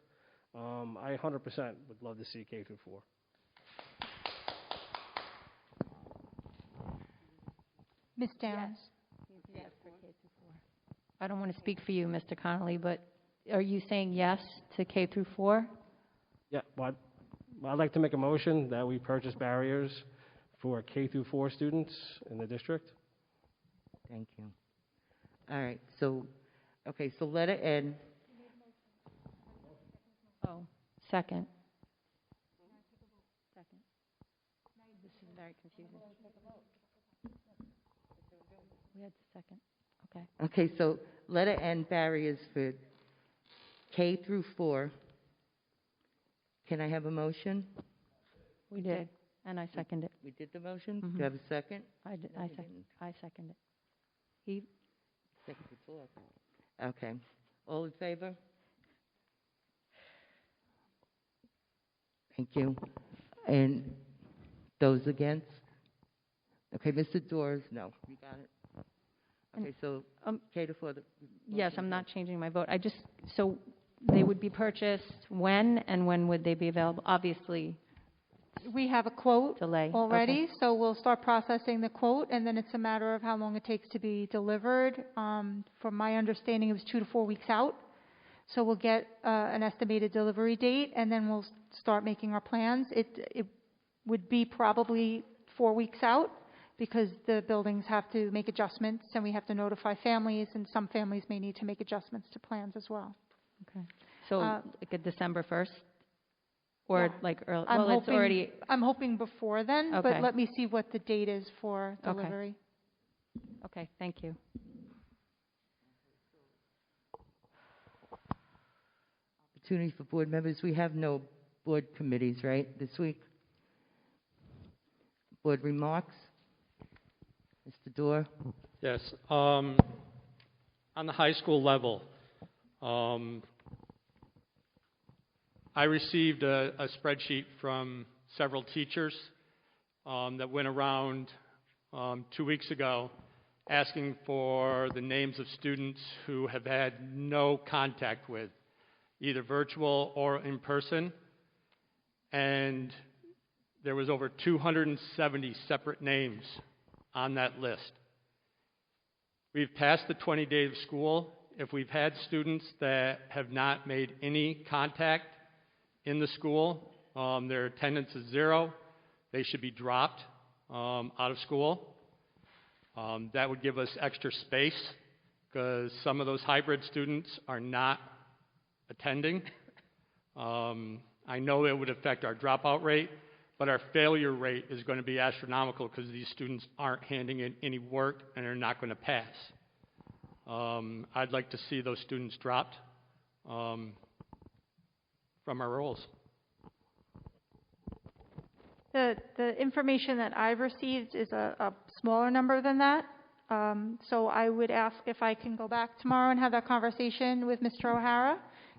I 100% would love to see K through 4. Ms. Downs? Yes, for K through 4. I don't want to speak for you, Mr. Connolly, but are you saying yes to K through 4? Yeah, well, I'd like to make a motion that we purchase barriers for K through 4 students in the district. Thank you. All right, so, okay, so letter N. Oh, second. Second. This is very confusing. We had second. Okay. Okay, so letter N, barriers for K through 4. Can I have a motion? We did, and I second it. We did the motion? Mhm. Do you have a second? I second it. He, Second before. Okay. All in favor? Thank you. And those against? Okay, Mr. Doors, no. You got it? Okay, so K to 4. yes, I'm not changing my vote. So they would be purchased when, and when would they be available? Obviously, We have a quote delay. already, so we'll start processing the quote, and then it's a matter of how long it takes to be delivered. From my understanding, it was 2 to 4 weeks out. So we'll get an estimated delivery date, and then we'll start making our plans. It would be probably 4 weeks out, because the buildings have to make adjustments, and we have to notify families, and some families may need to make adjustments to plans as well. Okay. So like a December 1st? Or Yeah. like early? I'm Well, it's hoping- already, I'm hoping before then, Okay. but let me see what the date is for Okay. delivery. okay, thank you. Opportunity for board members. We have no board committees, right, this week? Board remarks? Mr. Dorr? Yes. On the high school level, I received a spreadsheet from several teachers that went around 2 weeks ago asking for the names of students who have had no contact with, either virtual or in person. And there was over 270 separate names on that list. We've passed the 20 days of school. If we've had students that have not made any contact in the school, their attendance is 0, they should be dropped out of school. That would give us extra space, because some of those hybrid students are not attending. I know it would affect our dropout rate, but our failure rate is going to be astronomical because these students aren't handing in any work and are not going to pass. I'd like to see those students dropped from our rolls. The information that I've received is a smaller number than that. So I would ask if I can go back tomorrow and have that conversation with Mr. O'Hara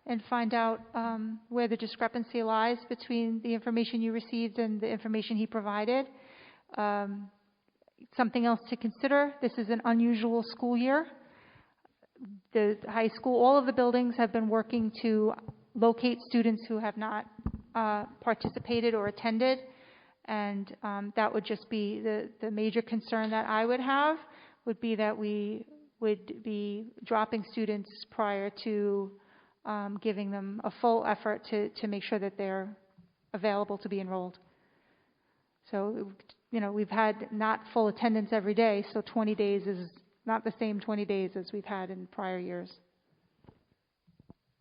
and find out where the discrepancy lies between the information you received and the information he provided. Something else to consider, this is an unusual school year. The high school, all of the buildings have been working to locate students who have not participated or attended, and that would just be the major concern that I would have, would be that we would be dropping students prior to giving them a full effort to make sure that they're available to be enrolled. So, you know, we've had not full attendance every day, so 20 days is not the same 20 days as we've had in prior years.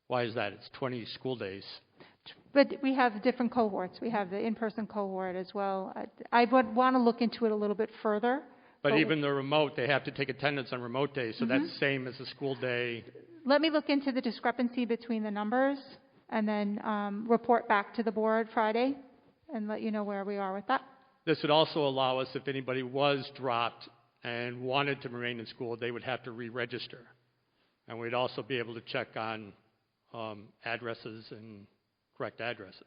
Why is that? It's 20 school days. But we have different cohorts. We have the in-person cohort as well. I would want to look into it a little bit further. But even the remote, they have to take attendance on remote days, so that's the same as a school day. Let me look into the discrepancy between the numbers and then report back to the board Friday and let you know where we are with that. This would also allow us, if anybody was dropped and wanted to remain in school, they would have to re-register. And we'd also be able to check on addresses and correct addresses.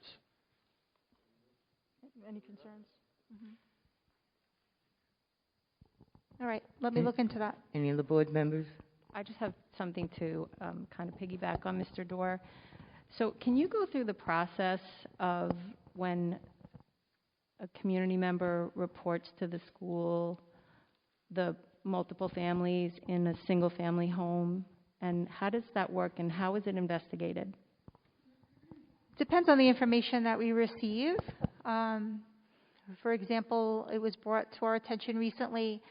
Any concerns? All right, let me look into that. Any other board members? I just have something to kind of piggyback on Mr. Dorr. So can you go through the process of when a community member reports to the school the multiple families in a single family home, and how does that work and how is it investigated? Depends on the information that we receive. For example, it was brought to our attention recently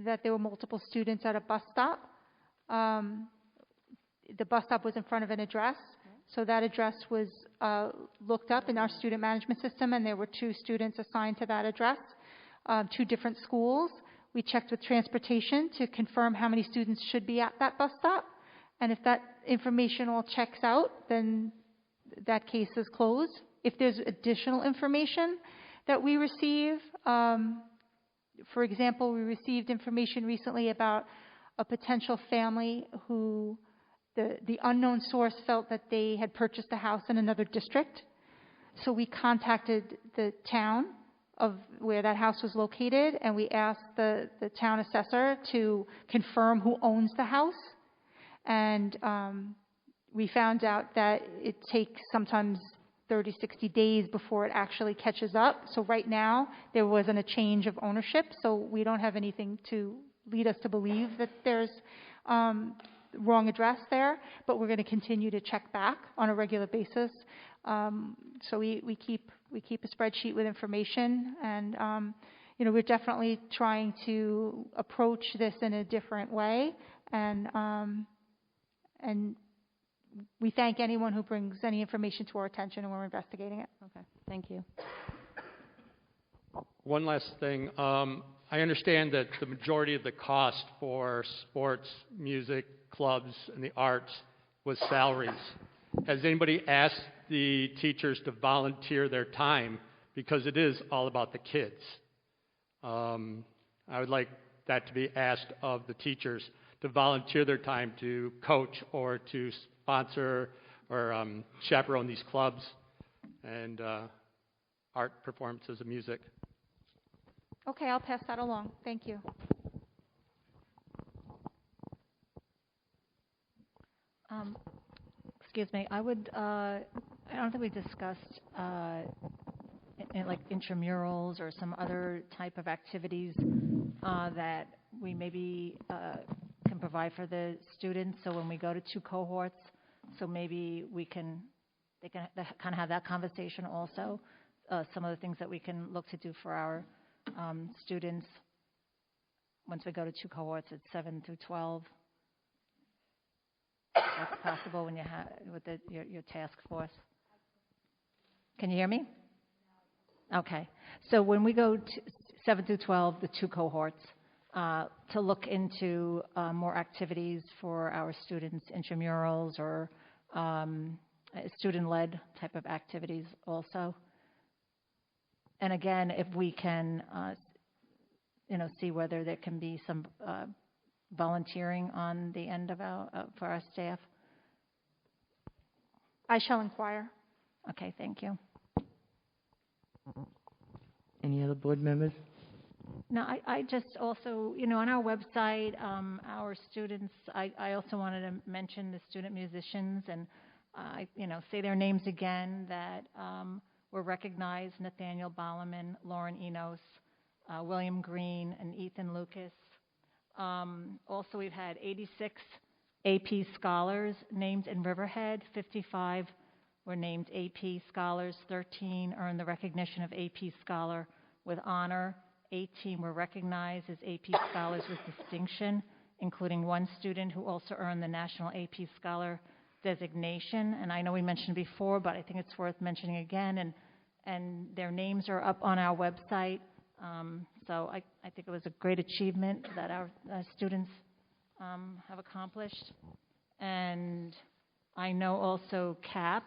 that there were multiple students at a bus stop. The bus stop was in front of an address, so that address was looked up in our student management system, and there were 2 students assigned to that address, 2 different schools. We checked with transportation to confirm how many students should be at that bus stop, and if that information all checks out, then that case is closed. If there's additional information that we receive, for example, we received information recently about a potential family who the unknown source felt that they had purchased a house in another district. So we contacted the town of where that house was located, and we asked the town assessor to confirm who owns the house. And we found out that it takes sometimes 30, 60 days before it actually catches up. So right now, there wasn't a change of ownership, so we don't have anything to lead us to believe that there's wrong address there, but we're going to continue to check back on a regular basis. So we keep a spreadsheet with information, and you know, we're definitely trying to approach this in a different way, and we thank anyone who brings any information to our attention, and we're investigating it. Okay, thank you. One last thing. I understand that the majority of the cost for sports, music, clubs, and the arts was salaries. Has anybody asked the teachers to volunteer their time? Because it is all about the kids. I would like that to be asked of the teachers, to volunteer their time to coach or to sponsor or chaperone these clubs and art performances of music. Okay, I'll pass that along. Thank you. Excuse me, I don't think we discussed like intramurals or some other type of activities that we maybe can provide for the students. So when we go to 2 cohorts, so maybe they can kind of have that conversation also. Some of the things that we can look to do for our students once we go to 2 cohorts at 7 through 12. that's possible when you have, with your task force. Can you hear me? Okay. So when we go to 7 through 12, the 2 cohorts, to look into more activities for our students, intramurals or student-led type of activities also. And again, if we can, see whether there can be some volunteering on the end of for our staff. I shall inquire. Okay, thank you. Any other board members? No, I just also, on our website, our students, I also wanted to mention the student musicians and, say their names again that were recognized: Nathaniel Bolliman, Lauren Enos, William Green, and Ethan Lucas. Also, we've had 86 AP scholars named in Riverhead. 55 were named AP scholars. 13 earned the recognition of AP scholar with honor. 18 were recognized as AP scholars with distinction, including one student who also earned the National AP Scholar designation. And I know we mentioned before, but I think it's worth mentioning again. And their names are up on our website. So I think it was a great achievement that our students have accomplished. And I know also CAP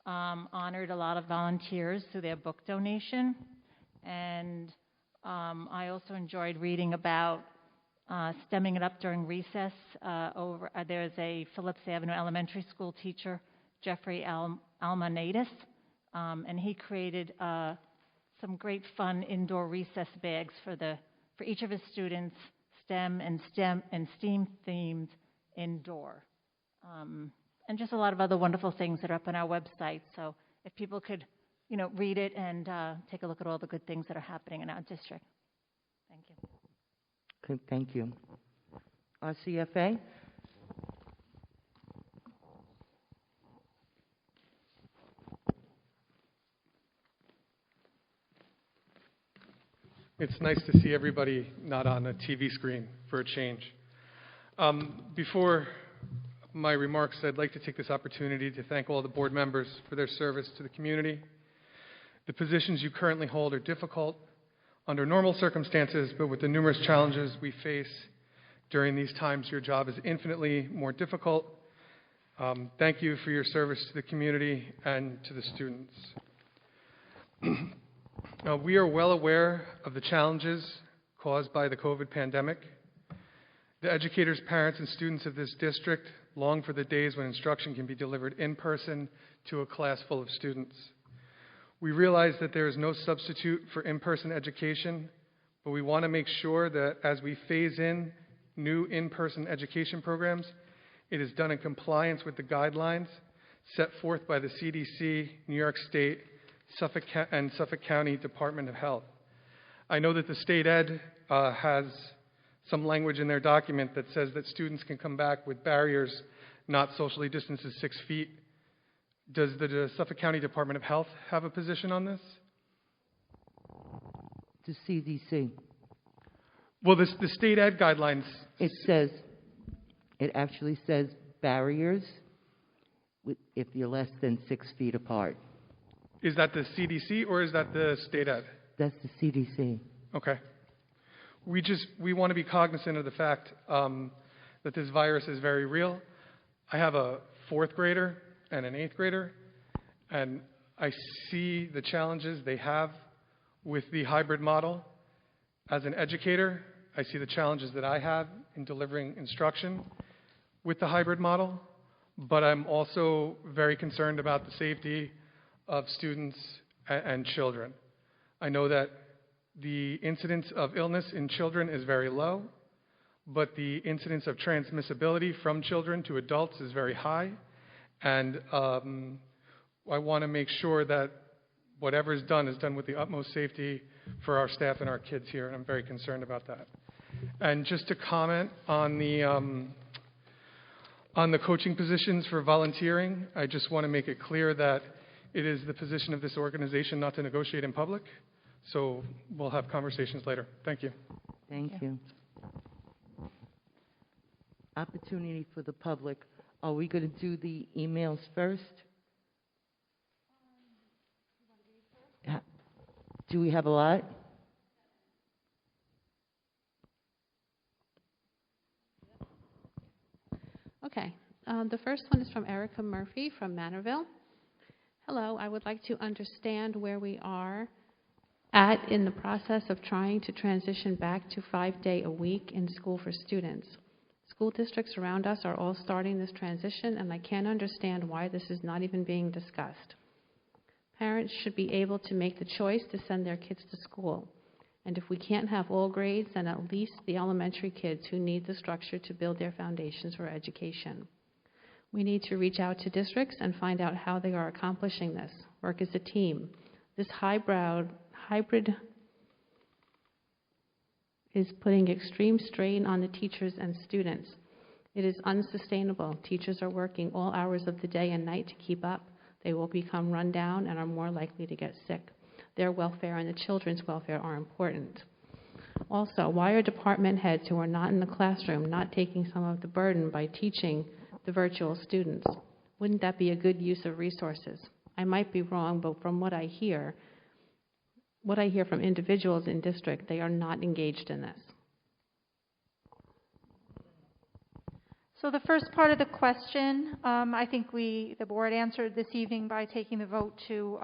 honored a lot of volunteers through their book donation. And I also enjoyed reading about stemming it up during recess. There's a Phillips Avenue Elementary School teacher, Jeffrey Almanatis, and he created some great fun indoor recess bags for each of his students, STEM and STEAM themed indoor. And just a lot of other wonderful things that are up on our website. So if people could, read it and take a look at all the good things that are happening in our district. Thank you. Okay, thank you. RCFA? It's nice to see everybody not on a TV screen for a change. Before my remarks, I'd like to take this opportunity to thank all the board members for their service to the community. The positions you currently hold are difficult under normal circumstances, but with the numerous challenges we face during these times, your job is infinitely more difficult. Thank you for your service to the community and to the students. We are well aware of the challenges caused by the COVID pandemic. The educators, parents, and students of this district long for the days when instruction can be delivered in person to a class full of students. We realize that there is no substitute for in-person education, but we want to make sure that as we phase in new in-person education programs, it is done in compliance with the guidelines set forth by the CDC, New York State, and Suffolk County Department of Health. I know that the state ed has some language in their document that says that students can come back with barriers not socially distanced 6 feet. Does the Suffolk County Department of Health have a position on this? The CDC. Well, the state ed guidelines. It actually says barriers if you're less than 6 feet apart. Is that the CDC or is that the state ed? That's the CDC. Okay. We want to be cognizant of the fact that this virus is very real. I have a 4th grader and an 8th grader, and I see the challenges they have with the hybrid model. As an educator, I see the challenges that I have in delivering instruction with the hybrid model, but I'm also very concerned about the safety of students and children. I know that the incidence of illness in children is very low, but the incidence of transmissibility from children to adults is very high. And I want to make sure that whatever is done with the utmost safety for our staff and our kids here, and I'm very concerned about that. And just to comment on the coaching positions for volunteering, I just want to make it clear that it is the position of this organization not to negotiate in public. So we'll have conversations later. Thank you. Thank you. Opportunity for the public. Are we going to do the emails first? Do we have a lot? Okay. The first one is from Erica Murphy from Manorville. Hello. I would like to understand where we are at in the process of trying to transition back to 5-day-a-week in school for students. School districts around us are all starting this transition, and I can't understand why this is not even being discussed. Parents should be able to make the choice to send their kids to school. And if we can't have all grades, then at least the elementary kids who need the structure to build their foundations for education. We need to reach out to districts and find out how they are accomplishing this. Work as a team. This hybrid is putting extreme strain on the teachers and students. It is unsustainable. Teachers are working all hours of the day and night to keep up. They will become run down and are more likely to get sick. Their welfare and the children's welfare are important. Also, why are department heads who are not in the classroom not taking some of the burden by teaching the virtual students? Wouldn't that be a good use of resources? I might be wrong, but from what I hear from individuals in district, they are not engaged in this. So the first part of the question, I think the board answered this evening by taking the vote to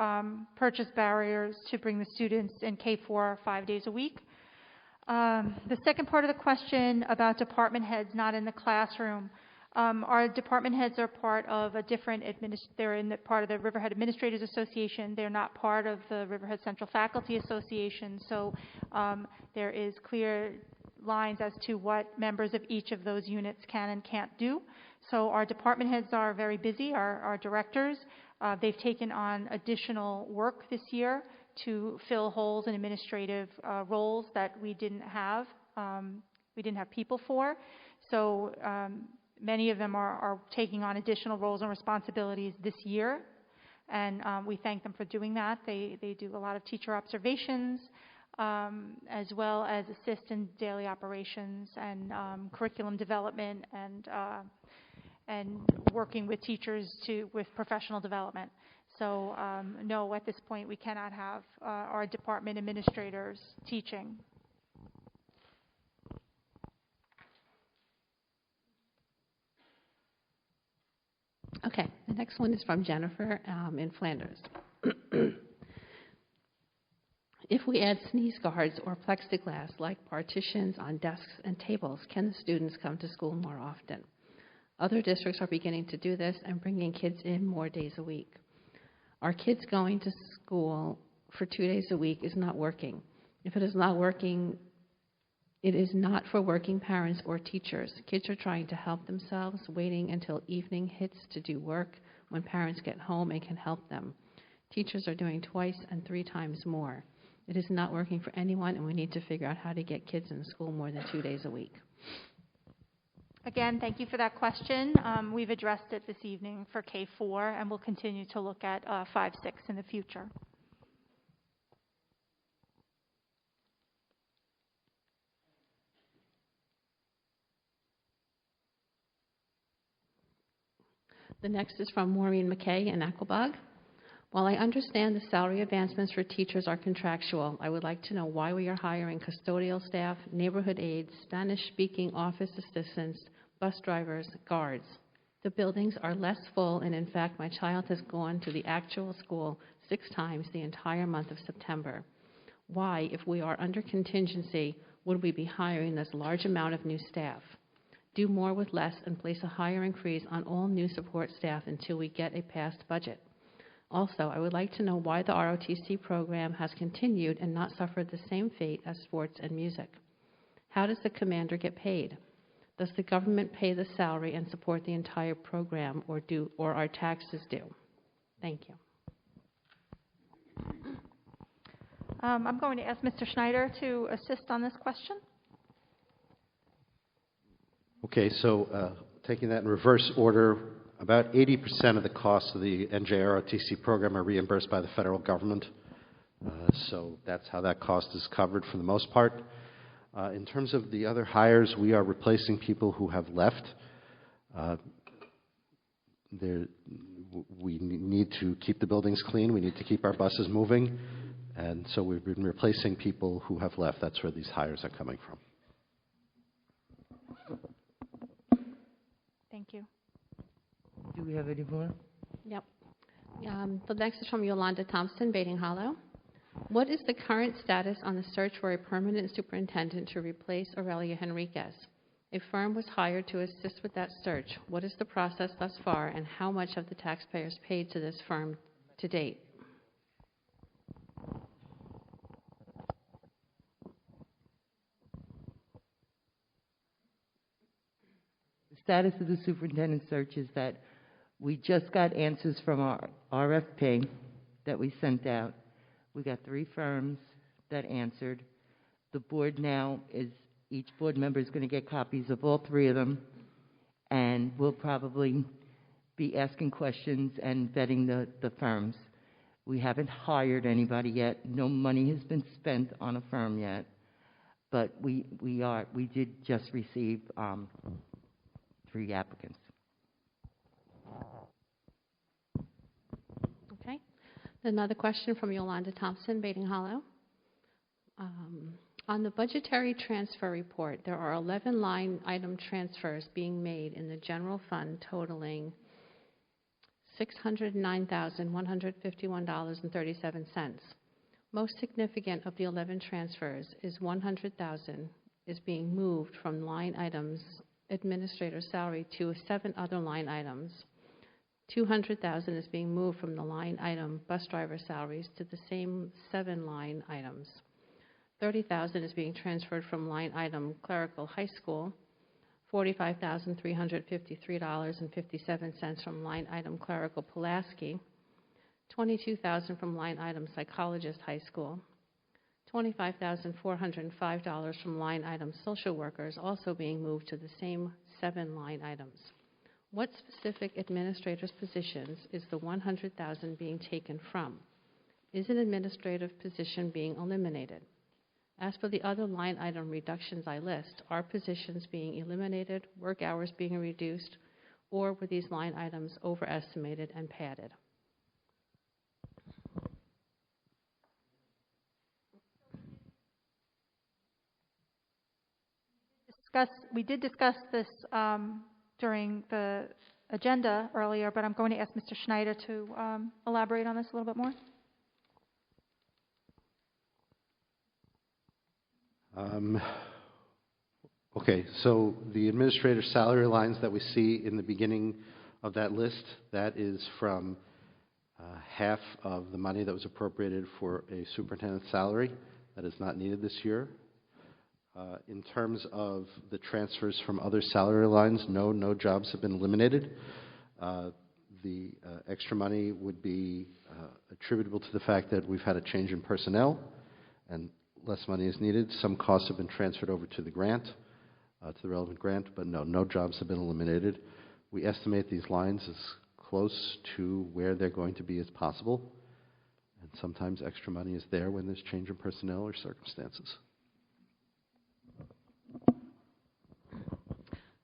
purchase barriers to bring the students in K-4 5 days a week. The second part of the question about department heads not in the classroom. Our department heads are part of a different they're in part of the Riverhead Administrators Association. They're not part of the Riverhead Central Faculty Association. So there is clear lines as to what members of each of those units can and can't do. So our department heads are very busy, our directors. They've taken on additional work this year to fill holes in administrative roles that we didn't have people for. So many of them are taking on additional roles and responsibilities this year, and we thank them for doing that. They do a lot of teacher observations, as well as assist in daily operations and curriculum development and working with teachers with professional development. So no, at this point we cannot have our department administrators teaching. Okay, the next one is from Jennifer in Flanders. If we add sneeze guards or plexiglass like partitions on desks and tables, can the students come to school more often? Other districts are beginning to do this and bringing kids in more days a week. Our kids going to school for 2 days a week is not working. If it is not working, it is not for working parents or teachers. Kids are trying to help themselves, waiting until evening hits to do work when parents get home and can help them. Teachers are doing 2 and 3 times more. It is not working for anyone, and we need to figure out how to get kids in school more than 2 days a week. Again, thank you for that question. We've addressed it this evening for K-4, and we'll continue to look at 5-6 in the future. The next is from Maureen McKay in Aquabog. While I understand the salary advancements for teachers are contractual, I would like to know why we are hiring custodial staff, neighborhood aides, Spanish-speaking office assistants, bus drivers, guards. The buildings are less full, and in fact, my child has gone to the actual school 6 times the entire month of September. Why, if we are under contingency, would we be hiring this large amount of new staff? Do more with less and place a hiring freeze on all new support staff until we get a passed budget. Also, I would like to know why the ROTC program has continued and not suffered the same fate as sports and music. How does the commander get paid? Does the government pay the salary and support the entire program, or are taxes due? Thank you. I'm going to ask Mr. Schneider to assist on this question. Okay, so taking that in reverse order, about 80% of the costs of the NJROTC program are reimbursed by the federal government. So that's how that cost is covered for the most part. In terms of the other hires, we are replacing people who have left. we need to keep the buildings clean. We need to keep our buses moving. And so we've been replacing people who have left. That's where these hires are coming from. Thank you. Do we have any more? Yep. The next is from Yolanda Thompson, Bating Hollow. What is the current status on the search for a permanent superintendent to replace Aurelia Henriquez? A firm was hired to assist with that search. What is the process thus far, and how much have the taxpayers paid to this firm to date? The status of the superintendent search is that we just got answers from our RFP that we sent out. We got 3 firms that answered. The board now is, each board member is going to get copies of all 3 of them, and we'll probably be asking questions and vetting the firms. We haven't hired anybody yet. No money has been spent on a firm yet, but we did just receive 3 applicants. Okay. Another question from Yolanda Thompson, Bating Hollow. On the budgetary transfer report, there are 11 line item transfers being made in the general fund totaling $609,151.37. Most significant of the 11 transfers is $100,000 is being moved from line items administrator salary to 7 other line items. $200,000 is being moved from the line item bus driver salaries to the same 7 line items. $30,000 is being transferred from line item clerical high school, $45,353.57 from line item clerical Pulaski, $22,000 from line item psychologist high school, $25,405 from line item social workers also being moved to the same 7 line items. What specific administrator's positions is the $100,000 being taken from? Is an administrative position being eliminated? As for the other line item reductions I list, are positions being eliminated, work hours being reduced, or were these line items overestimated and padded? We did discuss this during the agenda earlier, but I'm going to ask Mr. Schneider to elaborate on this a little bit more. Okay, so the administrator salary lines that we see in the beginning of that list, that is from half of the money that was appropriated for a superintendent's salary that is not needed this year. In terms of the transfers from other salary lines, no jobs have been eliminated. The extra money would be attributable to the fact that we've had a change in personnel and less money is needed. Some costs have been transferred over to the grant, to the relevant grant, but no jobs have been eliminated. We estimate these lines as close to where they're going to be as possible, and sometimes extra money is there when there's change in personnel or circumstances.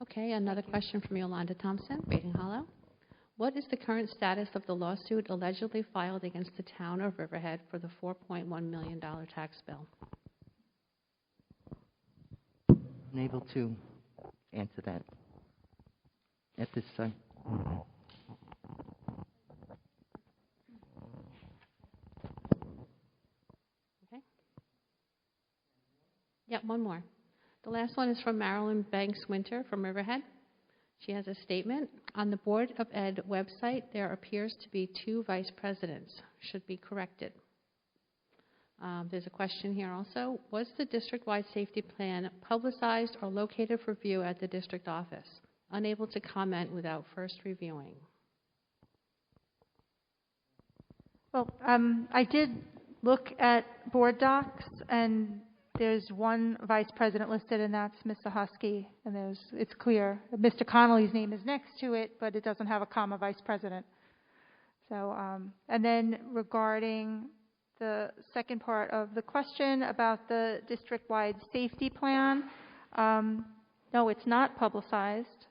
Okay, another question from Yolanda Thompson, Bating Hollow. What is the current status of the lawsuit allegedly filed against the town of Riverhead for the $4.1 million tax bill? Unable to answer that at this time. Okay. Yeah, one more. The last one is from Marilyn Banks-Winter from Riverhead. She has a statement. On the Board of Ed website, there appears to be 2 vice presidents. Should be corrected. There's a question here also. Was the district-wide safety plan publicized or located for view at the district office? Unable to comment without first reviewing. Well, I did look at board docs, and there's 1 vice president listed, and that's Mr. Husky, and it's clear. Mr. Connolly's name is next to it, but it doesn't have a comma vice president. So, and then regarding the second part of the question about the district-wide safety plan, no, it's not publicized.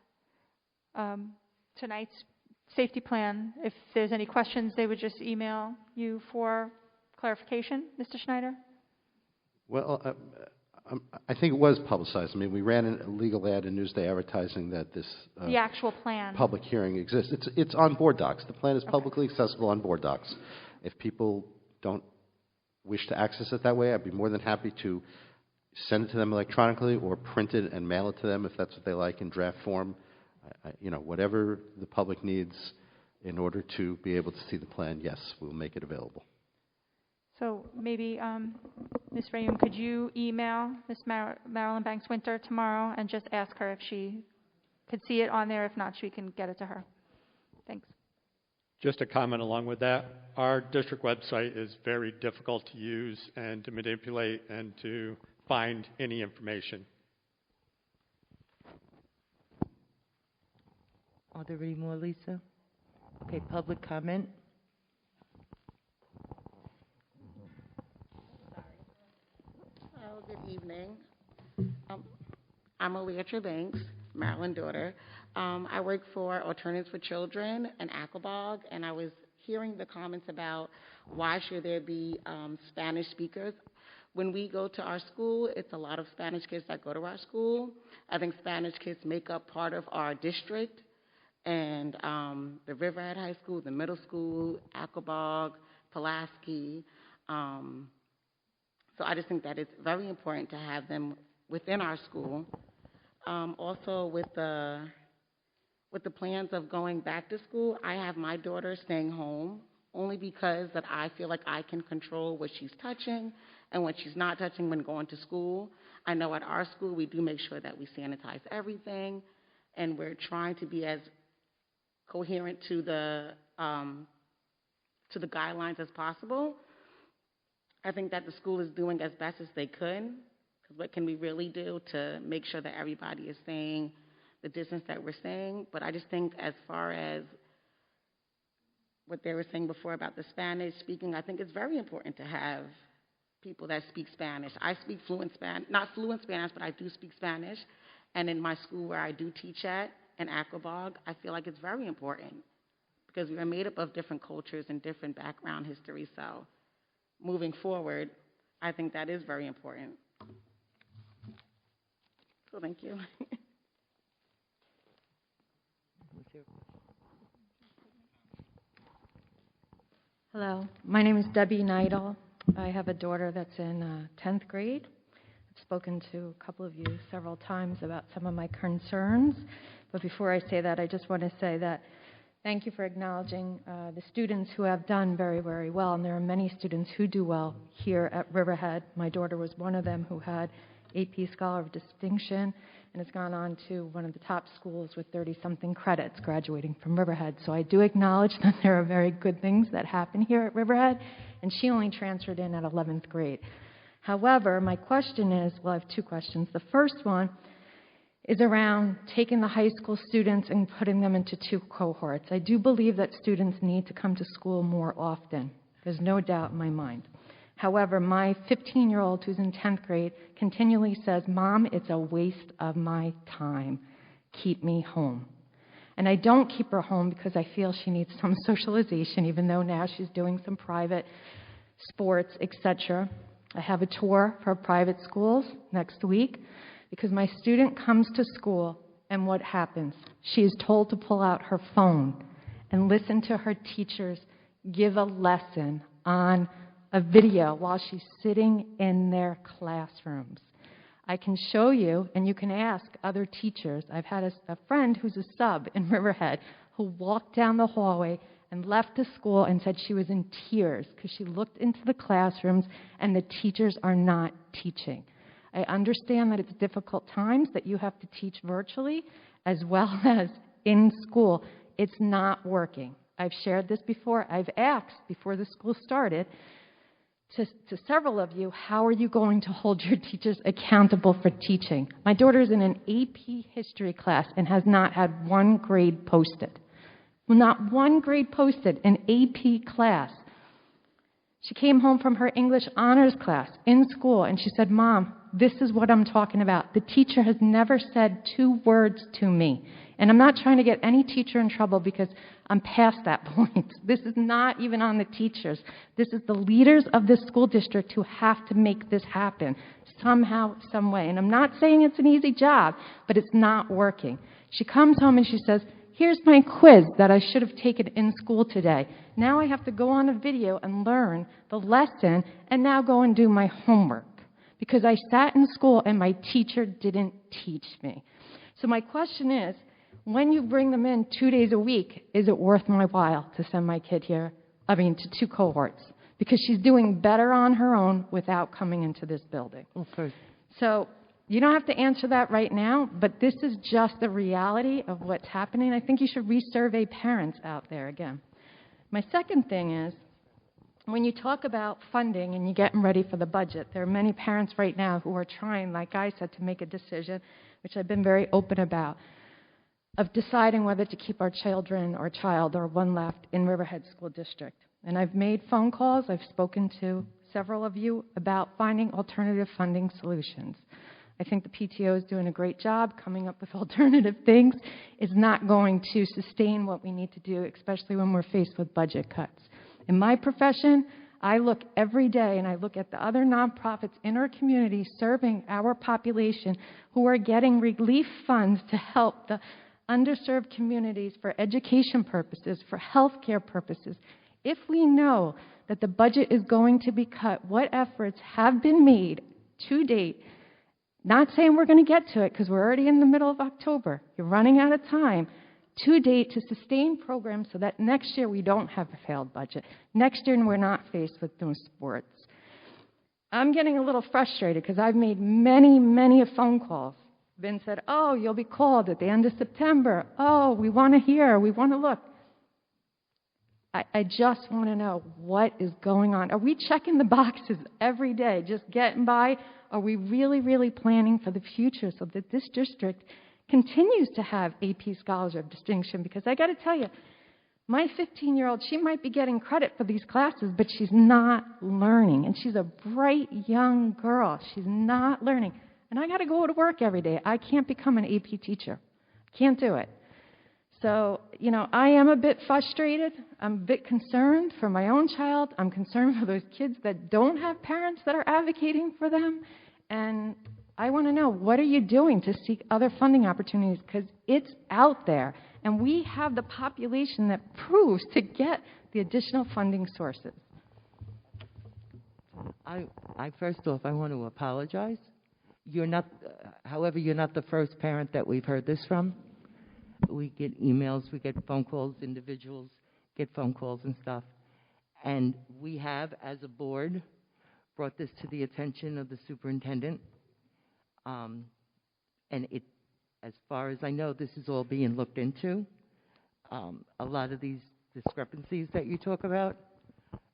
Tonight's safety plan. If there's any questions, they would just email you for clarification. Mr. Schneider? Well, I think it was publicized. I mean, we ran a legal ad in Newsday advertising that this The actual plan. public hearing exists. It's on board docs. The plan is publicly accessible on board docs. If people don't wish to access it that way, I'd be more than happy to send it to them electronically or print it and mail it to them if that's what they like in draft form. Whatever the public needs in order to be able to see the plan, yes, we'll make it available. So maybe, Ms. Rayum, could you email Ms. Marilyn Banks-Winter tomorrow and just ask her if she could see it on there? If not, she can get it to her. Thanks. Just a comment along with that. Our district website is very difficult to use and to manipulate and to find any information. Are there any more, Lisa? Okay, public comment. Hello, good evening. I'm Aleatra Banks, Maryland daughter. I work for Alternatives for Children in Aquabog, and I was hearing the comments about why should there be Spanish speakers. When we go to our school, it's a lot of Spanish kids that go to our school. I think Spanish kids make up part of our district, and the Riverhead High School, the middle school, Aquabog, Pulaski. So I just think that it's very important to have them within our school. Also, with the plans of going back to school, I have my daughter staying home only because that I feel like I can control what she's touching and what she's not touching when going to school. I know at our school we do make sure that we sanitize everything, and we're trying to be as coherent to the guidelines as possible. I think that the school is doing as best as they could, because what can we really do to make sure that everybody is saying the distance that we're saying? But I just think as far as what they were saying before about the Spanish speaking, I think it's very important to have people that speak Spanish. I speak fluent Spanish, not fluent Spanish, but I do speak Spanish. And in my school where I do teach at, in Aquabog, I feel like it's very important because we are made up of different cultures and different background history. So moving forward, I think that is very important. So thank you. Hello, my name is Debbie Neidel. I have a daughter that's in 10th grade. I've spoken to a couple of you several times about some of my concerns. But before I say that, I just want to say that thank you for acknowledging the students who have done very, very well. And there are many students who do well here at Riverhead. My daughter was one of them who had AP Scholar of Distinction and has gone on to one of the top schools with 30-something credits graduating from Riverhead. So I do acknowledge that there are very good things that happen here at Riverhead, and she only transferred in at 11th grade. However, my question is, well, I have two questions. The first one is around taking the high school students and putting them into two cohorts. I do believe that students need to come to school more often. There's no doubt in my mind. However, my 15-year-old who's in 10th grade continually says, "Mom, it's a waste of my time. Keep me home." And I don't keep her home because I feel she needs some socialization, even though now she's doing some private sports, etc. I have a tour for private schools next week because my student comes to school, and what happens? She is told to pull out her phone and listen to her teachers give a lesson on a video while she's sitting in their classrooms. I can show you, and you can ask other teachers. I've had a friend who's a sub in Riverhead who walked down the hallway and left the school and said she was in tears because she looked into the classrooms and the teachers are not teaching. I understand that it's difficult times, that you have to teach virtually as well as in school. It's not working. I've shared this before. I've asked before the school started to several of you, how are you going to hold your teachers accountable for teaching? My daughter's in an AP history class and has not had one grade posted. Well, not one grade posted in AP class. She came home from her English honors class in school and she said, "Mom, This is what I'm talking about. The teacher has never said 2 words to me. And I'm not trying to get any teacher in trouble because I'm past that point. This is not even on the teachers. This is the leaders of this school district who have to make this happen somehow, some way. And I'm not saying it's an easy job, but it's not working. She comes home and she says, here's my quiz that I should have taken in school today. Now I have to go on a video and learn the lesson and now go and do my homework because I sat in school and my teacher didn't teach me. So my question is, when you bring them in 2 days a week, is it worth my while to send my kid here, to 2 cohorts? Because she's doing better on her own without coming into this building. Okay. So you don't have to answer that right now, but this is just the reality of what's happening. I think you should resurvey parents out there again. My second thing is, when you talk about funding and you're getting ready for the budget, there are many parents right now who are trying, like I said, to make a decision, which I've been very open about, of deciding whether to keep our children or child or one left in Riverhead School District. And I've made phone calls. I've spoken to several of you about finding alternative funding solutions. I think the PTO is doing a great job coming up with alternative things. It's not going to sustain what we need to do, especially when we're faced with budget cuts. In my profession, I look every day and I look at the other nonprofits in our community serving our population who are getting relief funds to help the underserved communities for education purposes, for health care purposes. If we know that the budget is going to be cut, what efforts have been made to date? Not saying we're going to get to it because we're already in the middle of October. You're running out of time. To date, to sustain programs so that next year we don't have a failed budget. Next year we're not faced with no sports. I'm getting a little frustrated because I've made many phone calls. Been said, oh, you'll be called at the end of September. Oh, we want to hear, we want to look. I just want to know what is going on. Are we checking the boxes every day, just getting by? Are we really planning for the future so that this district continues to have AP Scholars of Distinction? Because I got to tell you, my 15-year-old, she might be getting credit for these classes, but she's not learning. And she's a bright young girl. She's not learning. And I got to go to work every day. I can't become an AP teacher. Can't do it. So, I am a bit frustrated. I'm a bit concerned for my own child. I'm concerned for those kids that don't have parents that are advocating for them. And I want to know, what are you doing to seek other funding opportunities? Because it's out there. And we have the population that proves to get the additional funding sources. First off, I want to apologize. However, you're not the first parent that we've heard this from. We get emails, we get phone calls, individuals get phone calls and stuff. And we have, as a board, brought this to the attention of the superintendent. And as far as I know, this is all being looked into. A lot of these discrepancies that you talk about.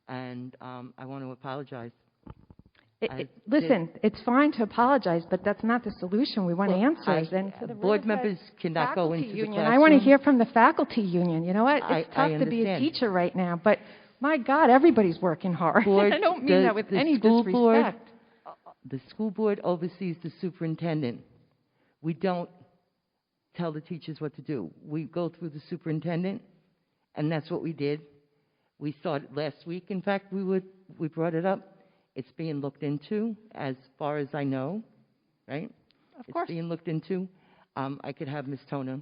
And I want to apologize. Listen, it's fine to apologize, but that's not the solution. We want answers. And to the board members cannot go into the union. classroom. I want to hear from the faculty union. You know what? It's I tough to be a understand. teacher right now, but my God, everybody's working hard. I don't mean that with any disrespect. The school board oversees the superintendent. We don't tell the teachers what to do. We go through the superintendent, and that's what we did. We started last week. In fact, we brought it up. It's being looked into, as far as I know, right? Of course. It's being looked into. I could have Ms. Tona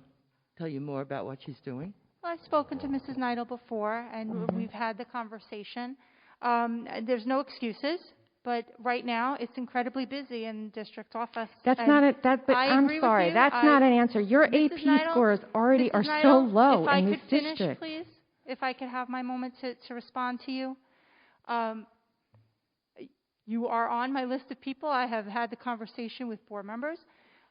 tell you more about what she's doing. Well, I've spoken to Mrs. Neidel before, and we've had the conversation. There's no excuses, but right now it's incredibly busy in the district office. That's and not it. But I I'm agree with sorry, you. that's not an answer. Your Mrs. AP Neidel, scores already Mrs. are so Neidel, low if I in this could finish, district. please, if I could have my moment to respond to you. You are on my list of people. I have had the conversation with board members.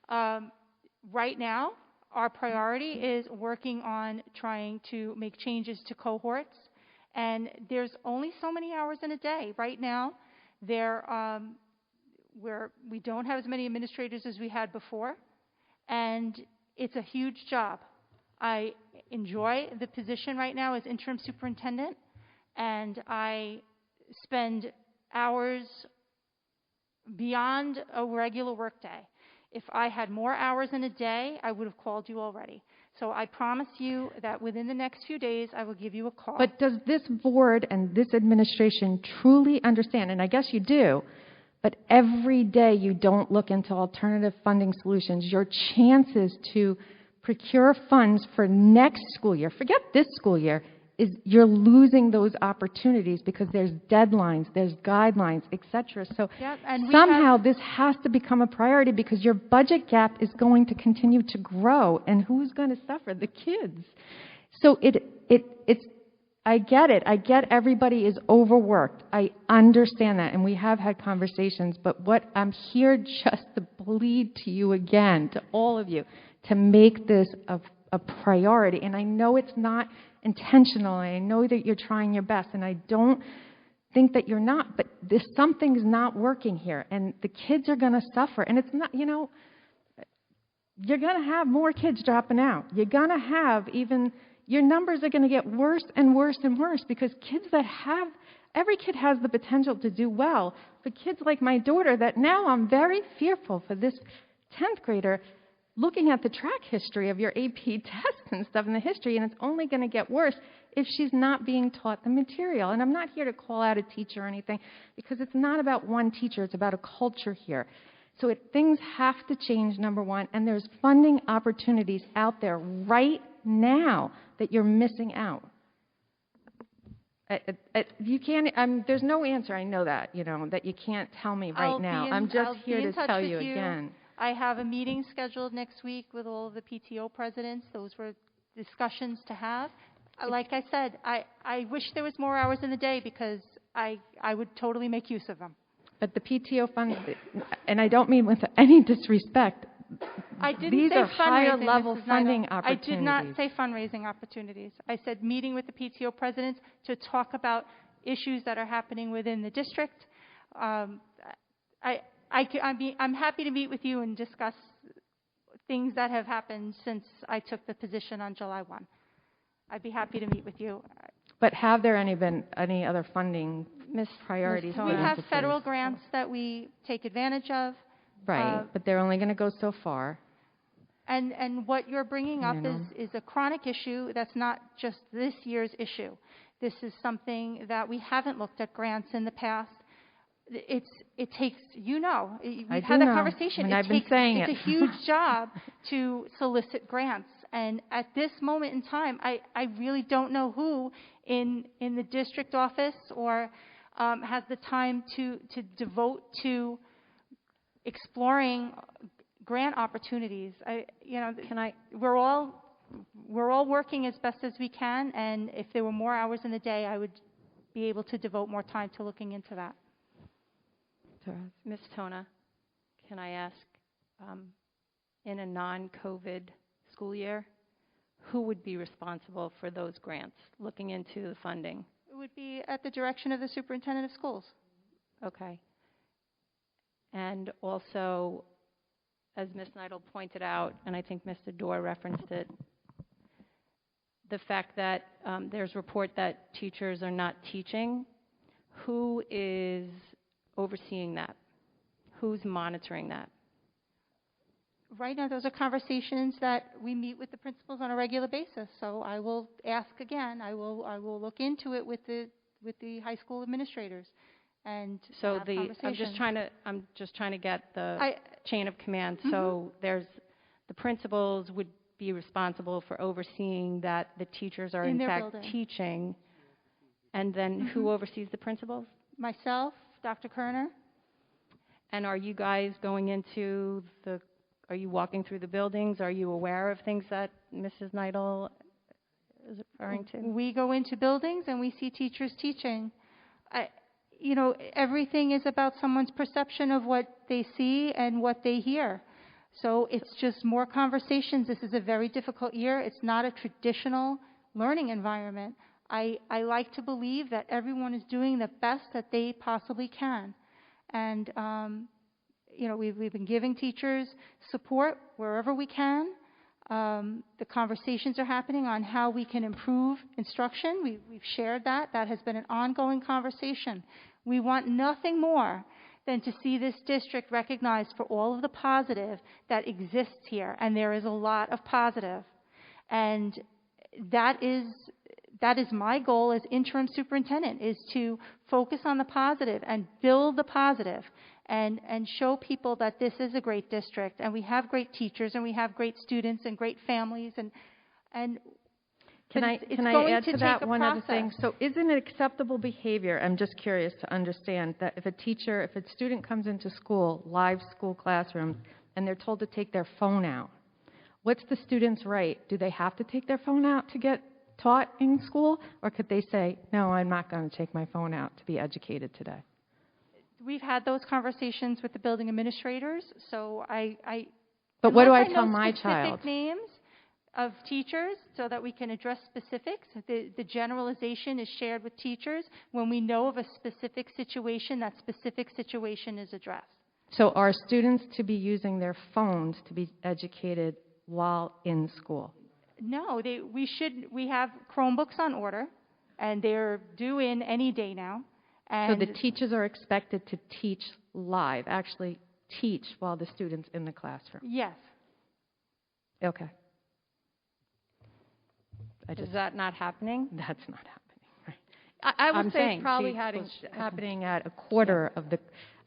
Right now, our priority is working on trying to make changes to cohorts. And there's only so many hours in a day. Right now, we don't have as many administrators as we had before. And it's a huge job. I enjoy the position right now as interim superintendent. And I spend hours beyond a regular workday. If I had more hours in a day, I would have called you already. So I promise you that within the next few days, I will give you a call. But does this board and this administration truly understand, and I guess you do, but every day you don't look into alternative funding solutions, your chances to procure funds for next school year, forget this school year, is you're losing those opportunities because there's deadlines, there's guidelines, et cetera. So Yep, and somehow this has to become a priority because your budget gap is going to continue to grow, and who's going to suffer? The kids. So it's I get it. I get everybody is overworked. I understand that, and we have had conversations, but what I'm here just to plead to you again, to all of you, to make this a priority. And I know it's not intentional, and I know that you're trying your best, and I don't think that you're not, but something's not working here, and the kids are going to suffer. And it's not, you're going to have more kids dropping out. You're going to have your numbers are going to get worse and worse and worse because every kid has the potential to do well. For kids like my daughter, that now I'm very fearful for this 10th grader, looking at the track history of your AP tests and stuff in the history, and it's only going to get worse if she's not being taught the material. And I'm not here to call out a teacher or anything, because it's not about one teacher, it's about a culture here. So things have to change, number one, and there's funding opportunities out there right now that you're missing out. You can't, there's no answer, I know that, that you can't tell me right now. I'm just here to tell you again. I have a meeting scheduled next week with all of the PTO presidents. Those were discussions to have. Like I said, I wish there was more hours in the day because I would totally make use of them. But the PTO fund, and I don't mean with any disrespect, I didn't these say are higher fundraising, level Mrs. funding Neidl. opportunities. I did not say fundraising opportunities. I said meeting with the PTO presidents to talk about issues that are happening within the district. I'm happy to meet with you and discuss things that have happened since I took the position on July 1. I'd be happy to meet with you. But have there been any other funding priorities? We have federal grants that we take advantage of. Right, but they're only going to go so far. And what you're bringing up is a chronic issue that's not just this year's issue. This is something that we haven't looked at grants in the past. It takes, we've had that conversation. And I've been saying it's a huge job to solicit grants. And at this moment in time, I really don't know who in the district office or has the time to devote to exploring grant opportunities. We're all working as best as we can, and if there were more hours in the day, I would be able to devote more time to looking into that. Ms. Tona, can I ask, in a non-COVID school year, who would be responsible for those grants, looking into the funding? It would be at the direction of the superintendent of schools. Okay. And also, as Ms. Neidl pointed out, and I think Mr. Dorr referenced it, the fact that there's report that teachers are not teaching. Who is overseeing that? Who's monitoring that? Right now, those are conversations that we meet with the principals on a regular basis. So I will ask again. I will look into it with the high school administrators. And so I'm just trying to get the chain of command. Mm-hmm. So there's the principals would be responsible for overseeing that the teachers are in fact teaching, and then who oversees the principals? Myself, Dr. Kerner. And are you guys going into are you walking through the buildings? Are you aware of things that Mrs. Neidl is referring to? We go into buildings and we see teachers teaching. Everything is about someone's perception of what they see and what they hear. So it's just more conversations. This is a very difficult year. It's not a traditional learning environment. I like to believe that everyone is doing the best that they possibly can. And, we've been giving teachers support wherever we can. The conversations are happening on how we can improve instruction. We've shared that. That has been an ongoing conversation. We want nothing more than to see this district recognized for all of the positive that exists here, and there is a lot of positive. And that is my goal as interim superintendent, is to focus on the positive and build the positive and show people that this is a great district, and we have great teachers, and we have great students and great families, and Can I add to that one other thing? So isn't it acceptable behavior, I'm just curious to understand, that if a student comes into school, live school classroom, and they're told to take their phone out, what's the student's right? Do they have to take their phone out to get taught in school? Or could they say, no, I'm not going to take my phone out to be educated today? We've had those conversations with the building administrators, so But what do I unless tell know my specific child? names of teachers so that we can address specifics. The generalization is shared with teachers. When we know of a specific situation, that specific situation is addressed. So are students to be using their phones to be educated while in school? No, we have Chromebooks on order, and they're due in any day now. So And the teachers are expected to teach live, actually teach while the student's in the classroom? yes. Okay. Is that not happening? That's not happening, right? I would I'm say saying it's probably happening at a quarter of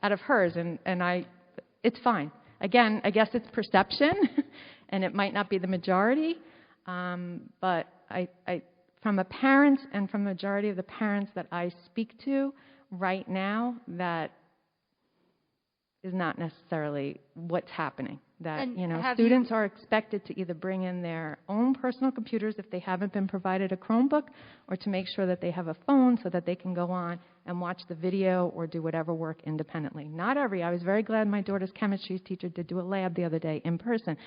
out of hers, and it's fine. Again, I guess it's perception, and it might not be the majority, but from the parents and from the majority of the parents that I speak to right now, that is not necessarily what's happening. That, And students are expected to either bring in their own personal computers if they haven't been provided a Chromebook, or to make sure that they have a phone so that they can go on and watch the video or do whatever work independently. I was very glad my daughter's chemistry teacher did do a lab the other day in person.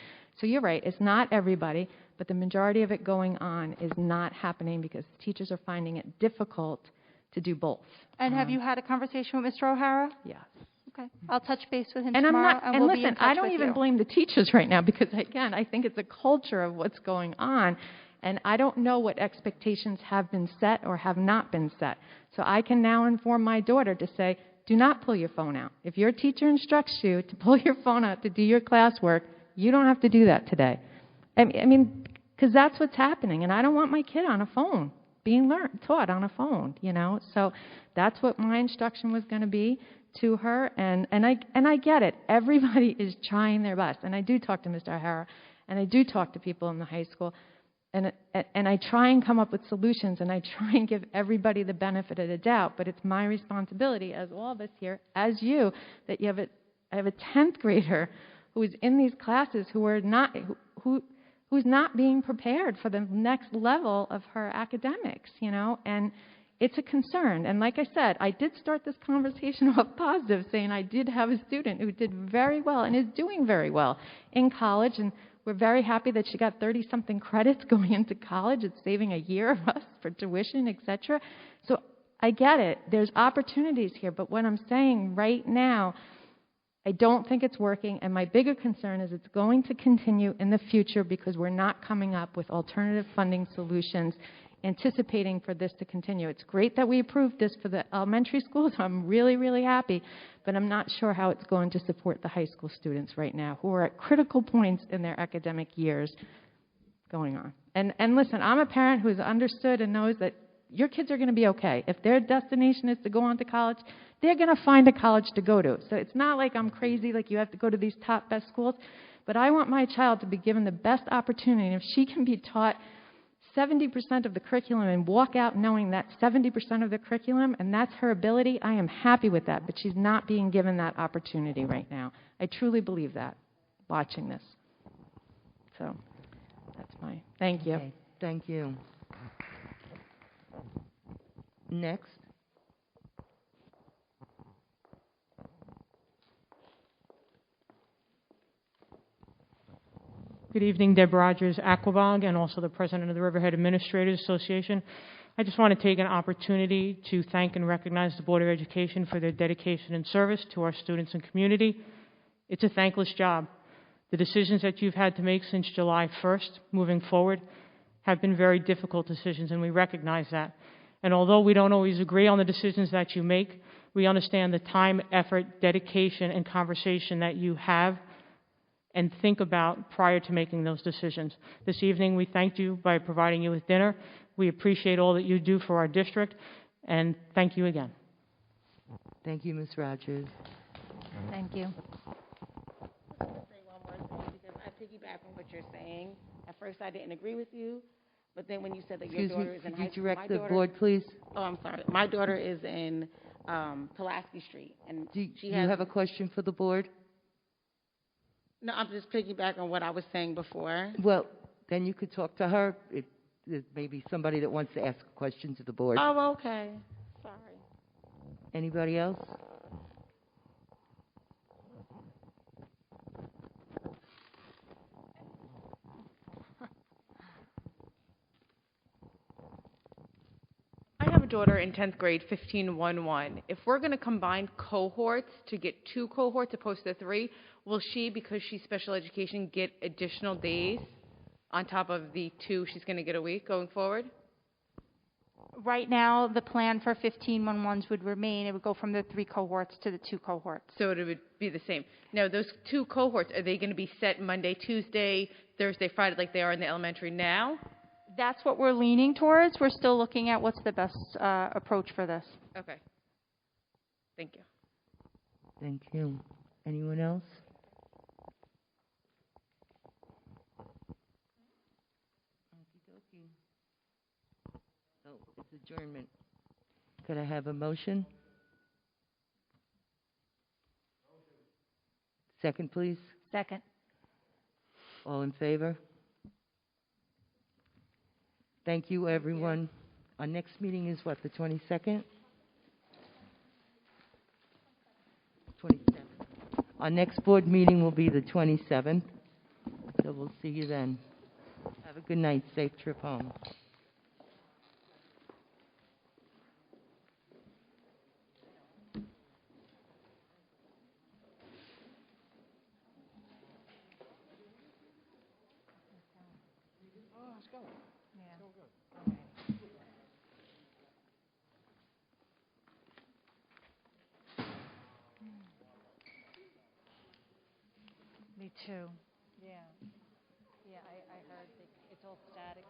So you're right, it's not everybody, but the majority of it going on is not happening because teachers are finding it difficult to do both. And have you had a conversation with Mr. O'Hara? Yes. Okay. I'll touch base with him And tomorrow, we'll be in listen, touch I don't with even you. blame the teachers right now because, again, I think it's a culture of what's going on. And I don't know what expectations have been set or have not been set. So I can now inform my daughter to say, do not pull your phone out. If your teacher instructs you to pull your phone out to do your classwork, you don't have to do that today. I mean, because that's what's happening. And I don't want my kid on a phone, being taught on a phone, So that's what my instruction was going to be to her, and I get it. Everybody is trying their best, and I do talk to Mr. O'Hara, and I do talk to people in the high school, and I try and come up with solutions, and I try and give everybody the benefit of the doubt. But it's my responsibility, as all of us here, as you, that I have a 10th grader who is in these classes who's not being prepared for the next level of her academics, and it's a concern. And like I said, I did start this conversation off positive, saying I did have a student who did very well and is doing very well in college, and we're very happy that she got 30-something credits going into college. It's saving a year of us for tuition, etc. So I get it. There's opportunities here, but what I'm saying right now, I don't think it's working, and my bigger concern is it's going to continue in the future because we're not coming up with alternative funding solutions anticipating for this to continue. It's great that we approved this for the elementary schools. I'm really, really happy, but I'm not sure how it's going to support the high school students right now who are at critical points in their academic years going on. And listen, I'm a parent who's understood and knows that your kids are going to be okay. If their destination is to go on to college, they're going to find a college to go to. So it's not like I'm crazy, like you have to go to these top best schools, but I want my child to be given the best opportunity. And if she can be taught 70% of the curriculum and walk out knowing that 70% of the curriculum, and that's her ability, I am happy with that, but she's not being given that opportunity right now. I truly believe that, watching this. So that's my, thank you. Okay, thank you. Next. Good evening, Deb Rogers, Aquabog, and also the president of the Riverhead Administrators Association. I just want to take an opportunity to thank and recognize the Board of Education for their dedication and service to our students and community. It's a thankless job. The decisions that you've had to make since July 1st, moving forward, have been very difficult decisions, and we recognize that. And although we don't always agree on the decisions that you make, We understand the time, effort, dedication, and conversation that you have and think about prior to making those decisions. This evening, we thanked you by providing you with dinner. We appreciate all that you do for our district, and thank you again. Thank you, Ms. Rogers. Thank you. Say one more thing, because I piggyback on what you're saying. At first, I didn't agree with you, but then when you said that your Excuse me, daughter is in could high you school, direct my the daughter. board, please? Oh, I'm sorry. My daughter is in Pulaski Street, and Do she you has. have a question for the board? No, I'm just piggybacking on what I was saying before. Well, then you could talk to her. There may be somebody that wants to ask a question to the board. Oh, okay. Sorry. Anybody else? I have a daughter in 10th grade, 1511. If we're going to combine cohorts to get 2 cohorts opposed to 3, will she, because she's special education, get additional days on top of the 2 she's going to get a week going forward? Right now, the plan for 1511s would remain. It would go from the 3 cohorts to the 2 cohorts. So it would be the same. Now, those 2 cohorts, are they going to be set Monday, Tuesday, Thursday, Friday, like they are in the elementary now? That's what we're leaning towards. We're still looking at what's the best approach for this. Okay. Thank you. Thank you. Anyone else? Okey-dokey. So it's adjournment. Could I have a motion? Second, please. Second. All in favor? Thank you, everyone. Our next meeting is what, the 22nd? 27th. Our next board meeting will be the 27th, so we'll see you then. Have a good night, safe trip home. Me too. Yeah. Yeah, I heard that it's all static.